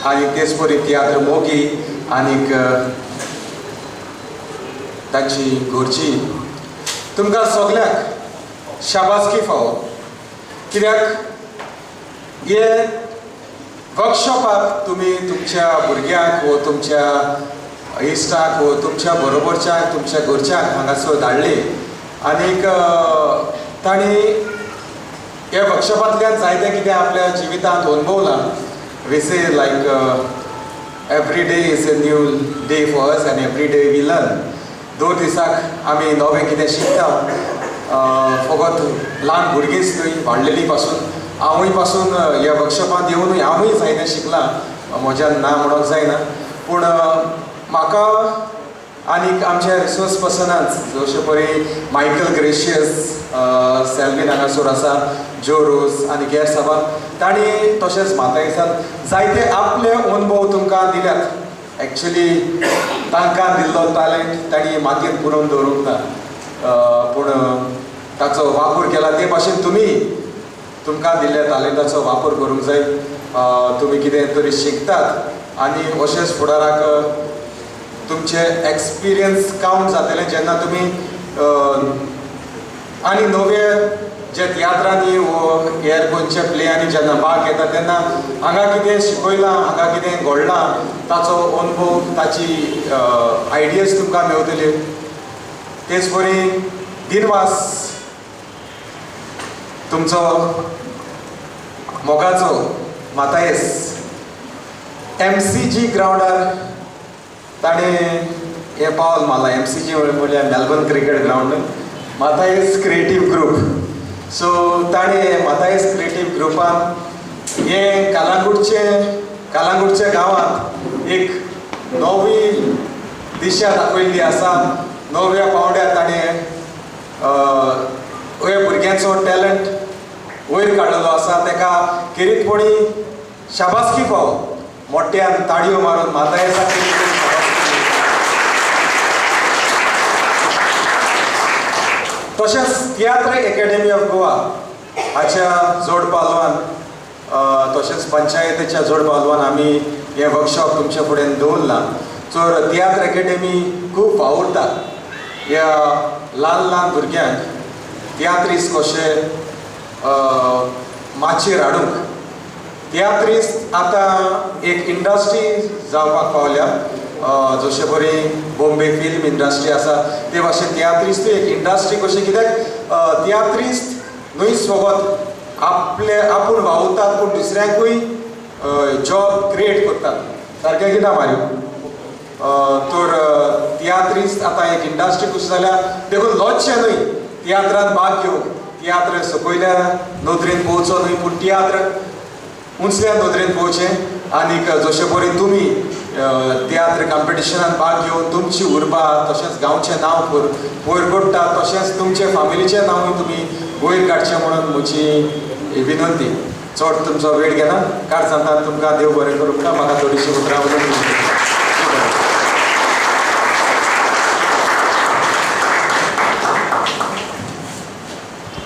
आनी तेच बरी तियात्र मोगी आनीक तांची घरची तुमकां सगळ्यांक शाबासकी फावो कित्याक हे वर्कशॉपाक तुमी तुमच्या भुरग्यांक व तुमच्या इश्टाक व तुमच्या बरोबरच्याक तुमच्या घरच्यांक हांगासर धाडली आनीक तांणी ह्या वर्कशॉपांतल्यान जायतें कितें आपल्या जिवितांत अनुभवलां we say like every day is a new day for us and every day we learn दर दिसाक आमी नवें कितें शिकता फकत ल्हान भुरगींच न्हय वाडलेलीं पासून हांवूय पासून ह्या वर्कशॉपांत येवनूय हांवूय जायतें शिकलां म्हज्यान ना म्हणूंक जायना पूण म्हाका आनीक आमच्या रिसोर्स पर्सनांच जशे परी मायकल ग्रेशियस सेल्वीन हांगासर आसा जो रोज आनी गॅर साबार तांणी तशेंच मातायेसान जायते आपले अनुभव तुमकां दिल्यात एक्चुली तांकां दिल्लो टॅलंट तांणी मातयेंत पुरोवन दवरूंक ना पूण ताचो वापर केला ते भाशेन तुमी तुमकां दिल्ल्या टॅलंटाचो वापर करूंक जाय तुमी कितें तरी शिकतात आनी अशेंच फुडाराक तुमचे एक्सपिरियन्स कावंट जातलें जेन्ना तुमी आनी नवे जे तियात्रांनी वो हेर खंयच्या प्लेयांनी जेन्ना भाग घेता तेन्ना हांगा कितें शिकयलां हांगा कितें घडलां ताचो अनुभव ताची आयडियाज तुमकां मेवतल्यो तेच बरी दिनवास तुमचो मोगाचो मातायेस MCG ग्रावंडार ताणें हे पावल मारला MCG म्हळ्यार Melbourne cricket ground Mathias creative group so ताणें मातायेस क्रिएटीव ग्रुपान हे कालांगूटचे गांवांत एक नवी दिशा दाखयल्ली आसा नव्या पावंड्यार ताणें ह्या भुरग्यांचो टॅलंट वयर काडलेलो आसा तेका खेरीतपणी शाबासकी फावो मोठ्यान ताळयो मारून मातायेचा तशेंच तियात्र अकॅडमी ऑफ गोवा हाच्या जोड पालवान तशेंच पंचायतीच्या जोड पालवान आमी हे वर्कशॉप तुमच्या फुडें दवरलां. तर तियात्र अकॅडमी खूब वावुरता ह्या ल्हान ल्हान भुरग्यांक तियात्रीस कशें माचयेर हाडूंक. तियात्रीस्ट आतां एक इंडस्ट्री जावपाक पावल्या. जशे परी बॉम्बे फिल्म इंडस्ट्री आसा ते भाशेन तियात्रीस्तूय एक इंडस्ट्री कशी, कित्याक तियात्रीस्ट न्हय सोबत आपूण वावुरतात पूण दुसऱ्यांकूय जॉब क्रिएट करतात. सारकें कितें मारी? तर तियात्रीस्ट आतां एक इंडस्ट्री कशी जाल्या देखून लॉजचें न्हय तियात्रांत भाग घेवंक. तियात्र सकयल्या नदरेन पोवचो न्हय पूण तियात्र उंचल्या नदरेन पोवचें. आनीक जशे परी तुमी तियात्र कॉम्पिटिशनान भाग घेवन तुमची उर्बा तशेंच गांवचें नांव वयर करता तशेंच तुमचे फामिलीचें नांवूय तुमी वयर काडचें म्हणून म्हजी विनंती. चड तुमचो वेळ घेना. काड सांगता तुमकां देव बरें करूं म्हणटा. म्हाका थोडीशी उतरां उलोवंक.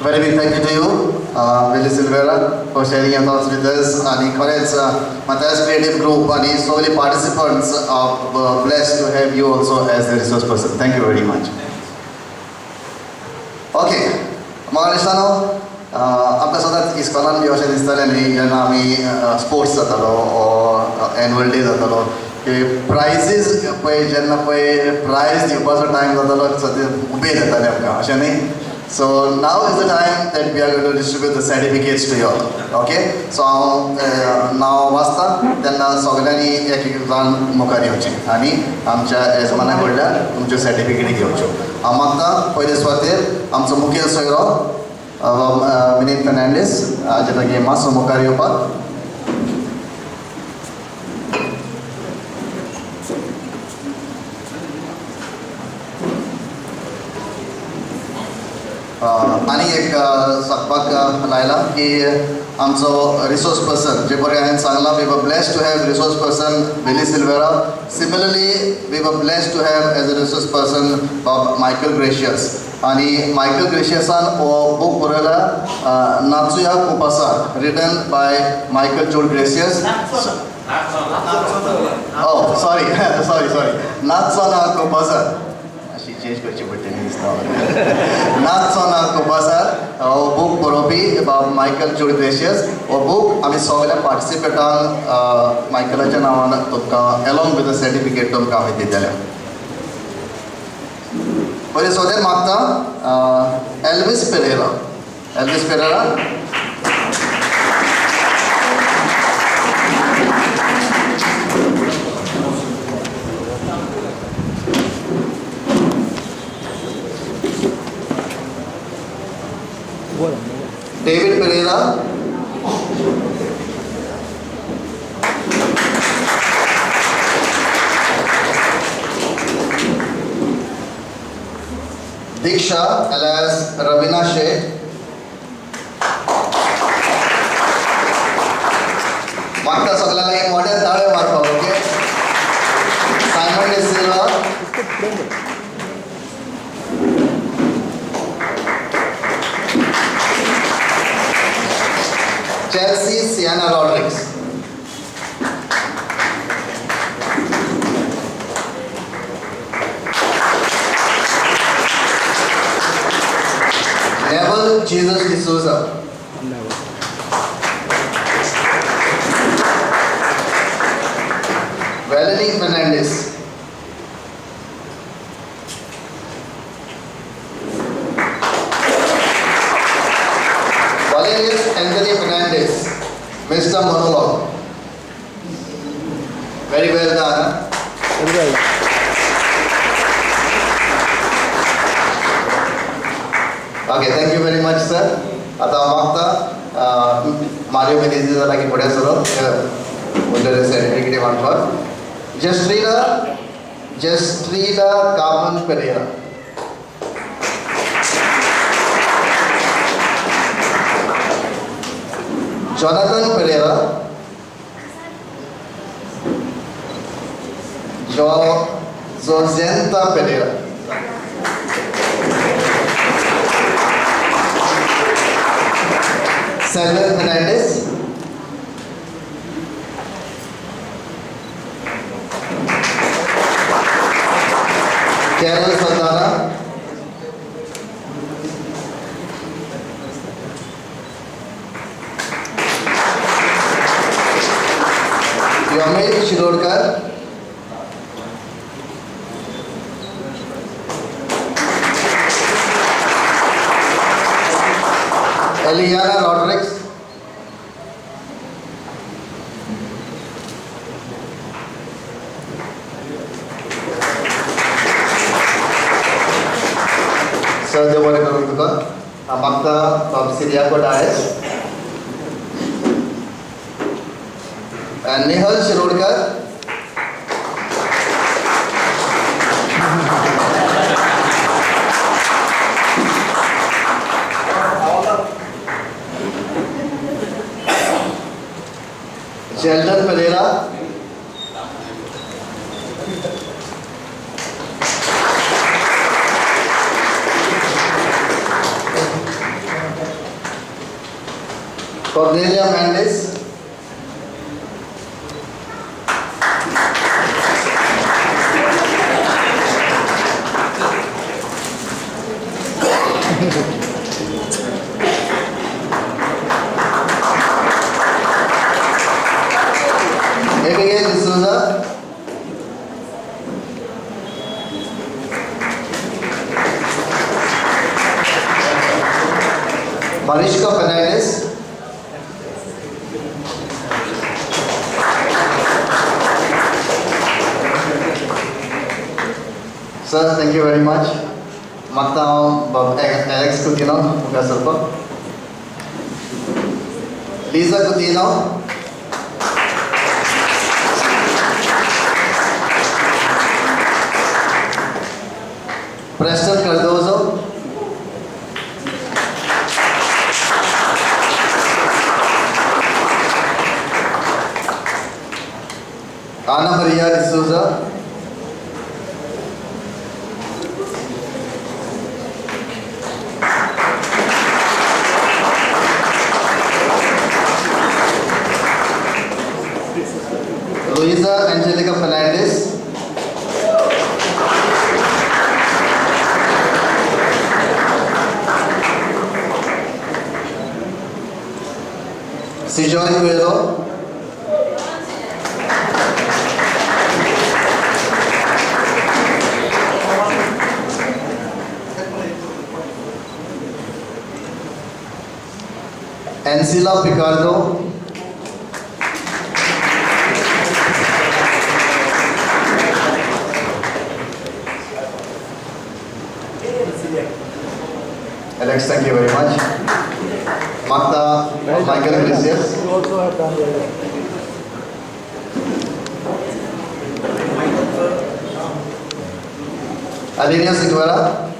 Very big thank you to you, Willie Silvera, for sharing your thoughts with us. And खरेंच Matthias Creative Group and so many participants are blessed to have you also as the resource person. Thank you very much. Okay, म्हाका दिसतालो आमकां सदांच इस्कॉलान बी अशें दिसतालें न्ही जेन्ना आमी स्पोर्ट्स जातालो ओ एन्युअल डे जातालो की प्रायजीस पळय जेन्ना पळय प्रायज दिवपाचो टायम जातालो उमेद येताली आमकां अशें न्ही. So now is the time that we are going to distribute the certificates to you all. Okay? So नांव वाचता तेन्ना सगळ्यांनी एक एक जाण मुखार येवचें आनी आमच्या येजमाना कडल्यान तुमच्यो सर्टिफिकेटी घेवच्यो. हांव मागतां पयले सुवातेर आमचो मुखेल सोयरो विनीत फर्नांडीस हाजे जाग्यार मातसो मुखार येवपाक. आनी एक सांगपाक लायला की आमचो रिसोर्स पर्सन जे बरें हांवें सांगलां we were blessed to have resource person Willy Silveira. Similarly we were blessed to have as a resource person Michael Gracias. आनी मायकल ग्रेशियसान हो बूक बरयला नाचुया कुपासार रिटन बाय मायकल जोड ग्रेशियस. सॉरी नाचो ना कुपासार अशी चेंज करची पडटली दिसता. नाचो ना कुपासार हो बूक बरोवपी मायकल जोड ग्रेशियस. हो बूक आमी सगळ्या पार्टिसिपेटांक मायकलाच्या नांवान तुमकां एलोंग विथ द सर्टिफिकेट तुमकां आमी दितले. पयले सोदेर मागता एल्विस पेरेरा. डेविड पेरेरा. दीक्षा alias रवीना शेठ. मागता सगळ्यांना एक मोठे ताळे मारपाक. Okay. Simon D Silva. Chelsea Sienna Rodriguez. Neville Jesus D'Souza. Valerie Fernandez. Valerius Anthony Fernandez, Mr. Monologue. Very well done. Okay, thank you very much, sir. आता मागता मारियो मेनेझी जाला की फुडें सरप उरलेले सर्टिफिकेटी मागपाक. जस्ट्रीला Kaman Pereira. Jonathan Pereira, Josenta Pereira, Selvan Hernandez, Carol Saldana, Yomit Shirorkar, Eliana Rodriguez, Sir, they want to go to the Amakta from Siriako Dias, and Nihal Shirorkar, Sheldon Pereira, Cornelia Mendes, Abigail D'Souza, Mariska Fernandez, Sir, thank you very much. Magtaong Bob Alex Coutinho, Professor po. Lisa Coutinho, Preston Cardozo, Ana Maria D'Souza, Luisa Angelica Fernandez, Sijoy Cuero, Ancila Picardo, Alex, thank you very much. Magda Michael Iglesias, Alinia Seguera,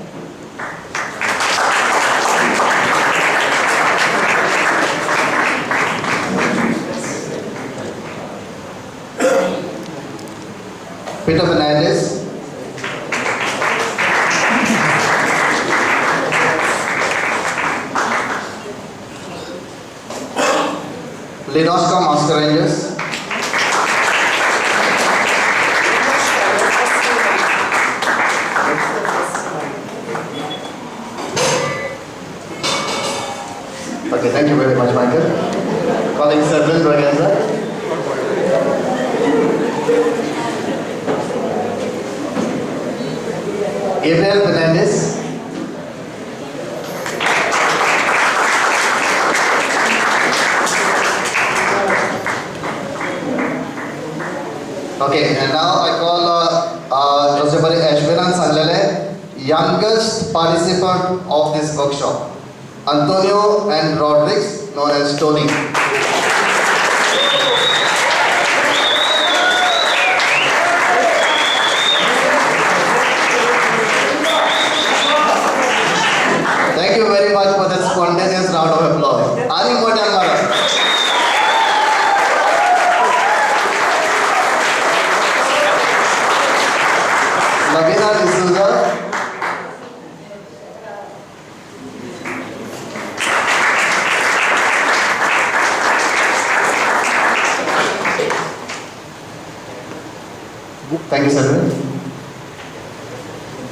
Peter Fernandez, Linoska Mascarenhas, okay, thank you very much, Michael. Calling Servan Braganza, Gabriel Fernandez, okay, and now I call Joseph Ashbiran Sanlele, youngest participant of this workshop, Antonio and Rodriguez, known as Tony. Thank you very much for that spontaneous round of applause. Ani moja mara.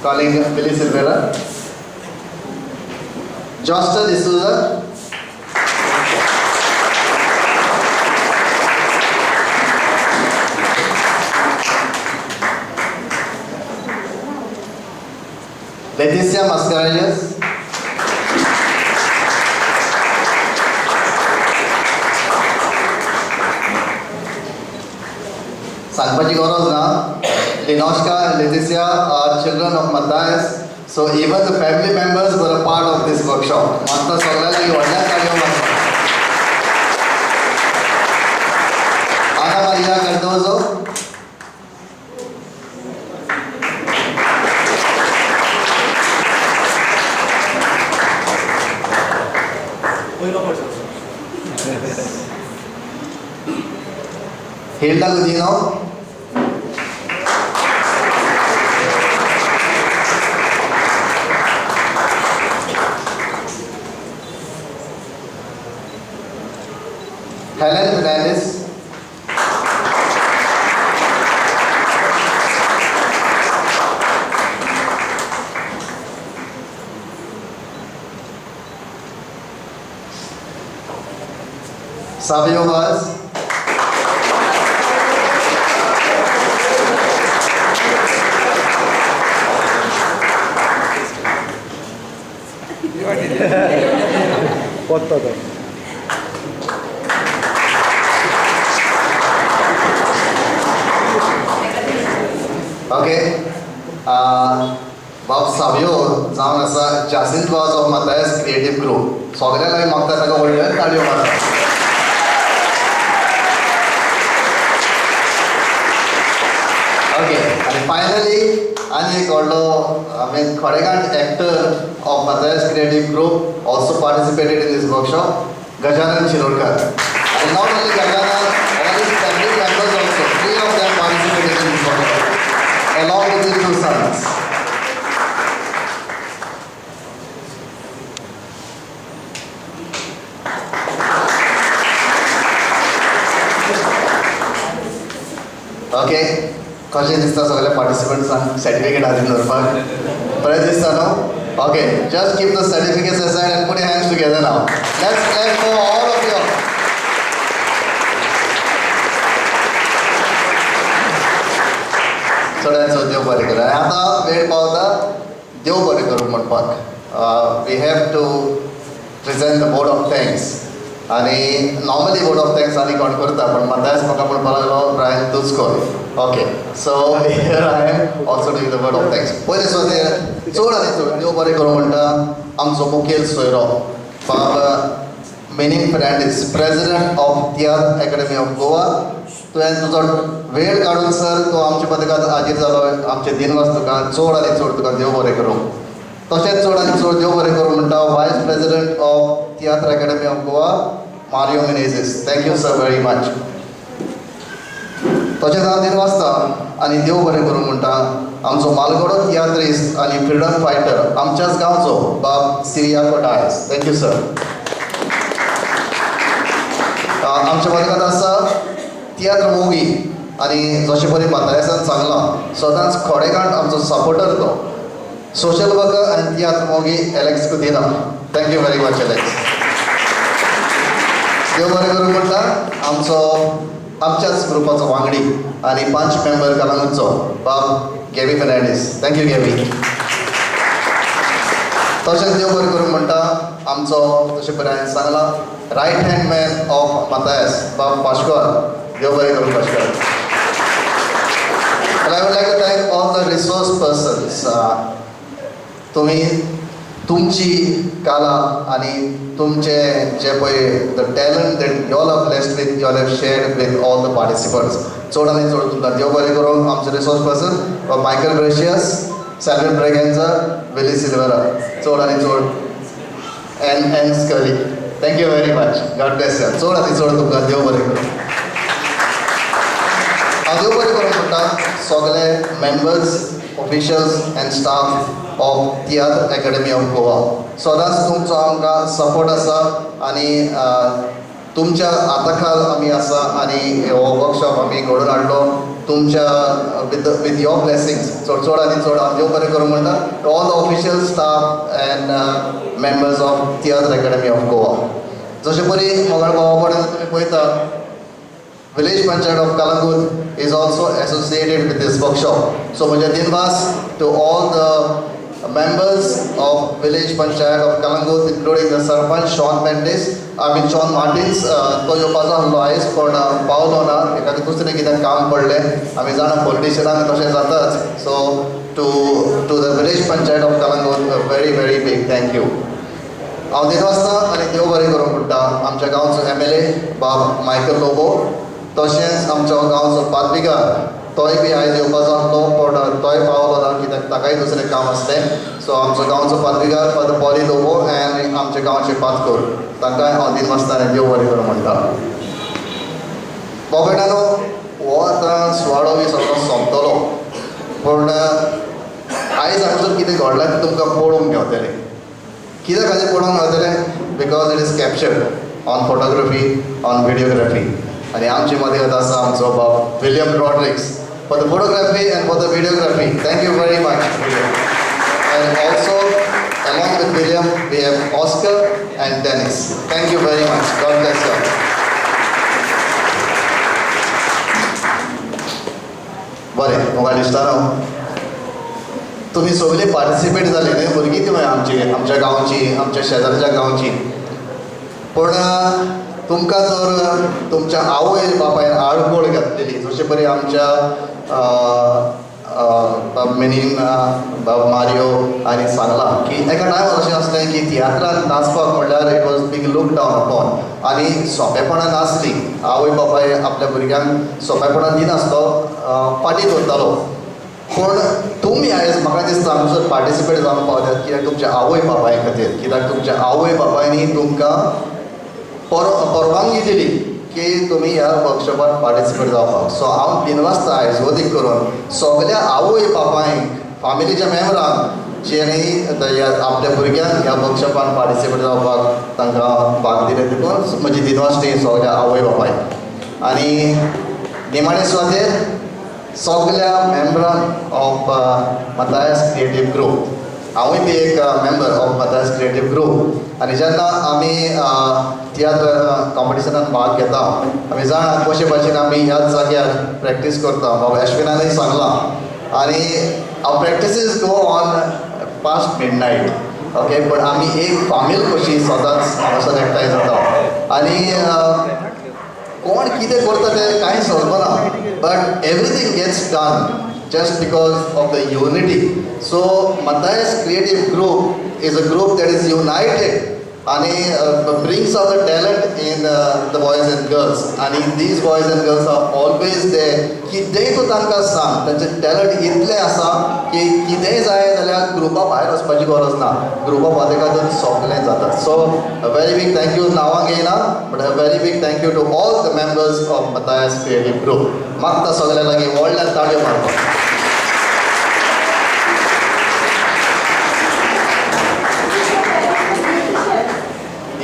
calling Billy Silveira. Joster D'Souza. Leticia Mascarenhas. सांगपाची गरज ना. Linoshka and Leticia are children of Matthias, so even the family members were a part of this workshop. मात्र सगळ्यांनी व्हडल्या ताळयो मारतात. Ana Maria Cardozo. Hilda Gudino. Helen Fernandez. Savio Vaz. Okay. Bob Savio जावन आसा Jacinth Vaz of Matthias Creative Group. सगळ्यांक हांवें मागता ताका व्हडल्यो ताळयो मारता. Okay, and finally, and एक व्हडलो Khoreghand actor of Matthias Creative Group also participated in this workshop, Gajanan Shirokar. And not only Gajanan, all his family members also, 3 of them participated in this workshop, along with his 2 sons. Okay. कशें दिसता सगळे पार्टिसिपंट्सांक सर्टिफिकेट हातीन धरपाक बरें दिसता न्हू okay just keep the certificates aside end put your hands together now let's clap for all of you सगळ्यांचो देव बरें करूं आनी आतां वेळ पावता देव बरें करूं म्हणपाक we have to present the vote of thanks आनी नॉर्मली वोट ऑफ थँक्स आनी कोण करता पण Matthias म्हाका म्हणपाक लागलो ब्रायन तूंच कर okay so here I am also doing the vote of thanks पयले सुवातेर चड आनी चड देव बरें करूं म्हणटा आमचो मुखेल सोयरो बाब Manning Fernandes president of tiatr academy of Goa तुवें तुजो वेळ काडून सर तो आमच्या पथकांत हाजीर जालो आमचे दिनवास तुका चड आनी चड तुका देव बरें करूं तशेंच चड आनी चड देव बरें करूं म्हणटा वायस president of tiatr academy of Goa Mario Menezes thank you sir very much तशेंच हांव दिनवासता आनी देव बरें करूं म्हणटा आमचो मालगडो तियात्रिस्ट आनी फ्रिडम फायटर आमच्याच गांवचो बाब सिरियाको डायस थँक्यू सर आमच्या पथकांत आसा तियात्र मोगी आनी जशें परी Matthiasan सांगलां सदांच खोडेगांठ आमचो सपोर्टर तो सोशल वर्कर आनी तियात्र मोगी Alex Coutinho thank you very much Alex देव बरें करूं म्हणटा आमच्याच ग्रुपाचो वांगडी आनी 5 मेंबर कलांगूटचो बाब गेवी फर्नांडीस थँक्यू गेवी तशेंच देव बरें करूं म्हणटा आमचो जशें परी हांवें सांगलां right hand man of Matthias बाब पाशकर देव बरें करूं पाशकर And I would like to thank all the resource persons. तुम्ही तुमची कला आणि तुमचे जे पळय the talent that you all are blessed with you all have shared with all the participants चड आनी चड तुमकां देव बरें करूं आमचे resource person Michael Gracias Salvet Braganza Willy Silveira चड आनी चड एन स्कली thank you very much God bless you चड आनी चड तुमकां देव बरें करूं हांव देव बरें करूं म्हणटा सगळे members officials end staff of tiatr academy of Goa सदांच तुमचो आमकां सपोर्ट आसा आनी तुमच्या हाता खाल आमी आसा आनी हो वर्कशॉप आमी घडोवन हाडलो तुमच्या विथ युअर ब्लेसिंग्स चड आनी चड हांव देव बरें करूं म्हणटा to all the official staff and members of theatre academy of Goa. जशें परी मोगाळ भावा कडेन तुमी पळयता Village Panchayat of Kalangut is also associated with this workshop. So Mujhe Dinwas to all the members of Village Panchayat of Kalangut, including the Sarpanch Sean Sean Martins, तो येवपाचो आसलो आयज पण पावलो ना, एका दुसरें कितें काम पडलें. आमी जाणा पॉलिटिशियनांक तशें जाताच. So to the Village Panchayat of Kalangut, a very very big thank you. हांव दिनवासता आनी देव बरें करूं म्हणटा आमच्या गांवचो MLA बाब मायकल लोबो, तशेंच आमच्या गांवचो पाद्रीकार तोय बी आयज येवपाचो आसलो पण तोय पावलो ना कित्याक ताकाय दुसरें काम आसलें. सो आमचो गांवचो पाद्रीकार फादर पॉली लोबो आनी आमचे गांवचे पातकूर तांकांय हांव दिनवासता आनी देव बरें करूं म्हणटा. बाबेटानो हो आतां सुवाळो बी सगळो सोंपतलो पूण आयज हांगसर कितें घडलां तें तुमकां पळोवंक मेवतलें. कित्याक खातीर पळोवंक मेवतलें? Because it is captured on photography on videography. आणि आमचे मदत आसा आमचो बाब William Rodrigues for the photography and for the videography. Thank you very much. And also along with William we have Oscar and Dennis. Thank you very much. God bless you. बरें मोबायल इश्टानो तुमी सगळीं पार्टिसिपेट जाली न्ही भुरगीं तुवें आमच्या गांवची आमच्या शेजारच्या गांवची पूण तुमकां जर तुमच्या आवय बापायन आडकोळ घातलेली जशें परी आमच्या बाब मेनीन बाब मारियो आनी सांगलां की एका टायमार अशें आसलें की तियात्रांत नाचपाक म्हणल्यार it was being look down upon आनी सोंपेपणान नाचली. आवय बापाय आपल्या भुरग्यांक सोंपेपणान दिनासलो, फाटीं दवरतालो. पूण तुमी आयज म्हाका दिसता हांगसर पार्टिसिपेट जावंक पावल्यात कित्याक तुमच्या आवय बापाय खातीर, कित्याक तुमच्या आवय बापायनी तुमकां परवानगी दिली की तुमी ह्या वर्कशॉपान पार्टिसिपेट जावपाक. सो हांव दिनवासता आयज वदीक करून सगळ्या आवय बापायंक फामिलीच्या मेंबरांक जेणी आपल्या भुरग्यांक ह्या वर्कशॉपान पार्टिसिपेट जावपाक तांकां भाग दिले देखून म्हजी दिनवासणी सगळ्या आवय बापायक. आनी निमाणे सुवातेर सगळ्या मेंबरांक ऑफ मतायस क्रिएटीव ग्रूप, हांवूय बी एक member of Mathias creative group. आनी जेन्ना आमी तियात्र कॉम्पिटिशनान भाग घेता आमी जाणा कशे भाशेन आमी ह्याच जाग्यार प्रॅक्टीस करता. बाबा अश्विनानूय सांगलां आनी आवर practices go on past midnight. Okay, पण आमी एक फामील कशी सदांच हांगासर एकठांय जाता आनी कोण कितें करता तें कांय समजना but everything gets done just because of the unity. So Matthias Creative Group is a group that is united and brings out the talent in the boys and girls. And these boys and girls are always there. कितेंय तूं तांकां सांग तांचें टॅलंट इतलें आसा की कितेंय जाय जाल्यार ग्रुपा भायर वचपाची गरज ना, ग्रुपा फाटी खातीर सगळें जाता. So a very big thank you. नांवां घेयना but a very big thank you to all the members of Matthias Creative Group. मागता सगळ्या लागीं व्हडल्यान ताळयो मारपाक.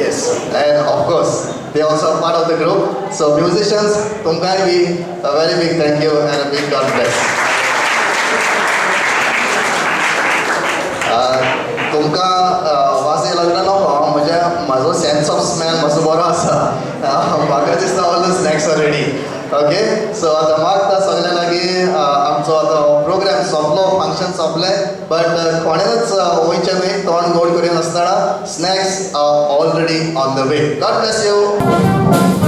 Yes, and of course, they also are part of the group. So musicians, tumkai bhi a very big thank you and a big God bless. तुमका वासे लागना नको म्हजो सेन्स ऑफ स्मेल मातसो बरो आसा. म्हाका दिसता all the snacks are ready. Okay, so आतां मागता सगळ्या लागीं आमचो आतां प्रोग्राम सोंपलो, फंक्शन सोंपलें बट कोणेंच वयचें न्ही. तोंड गोड करिनासतना snacks are already on the way. God bless you.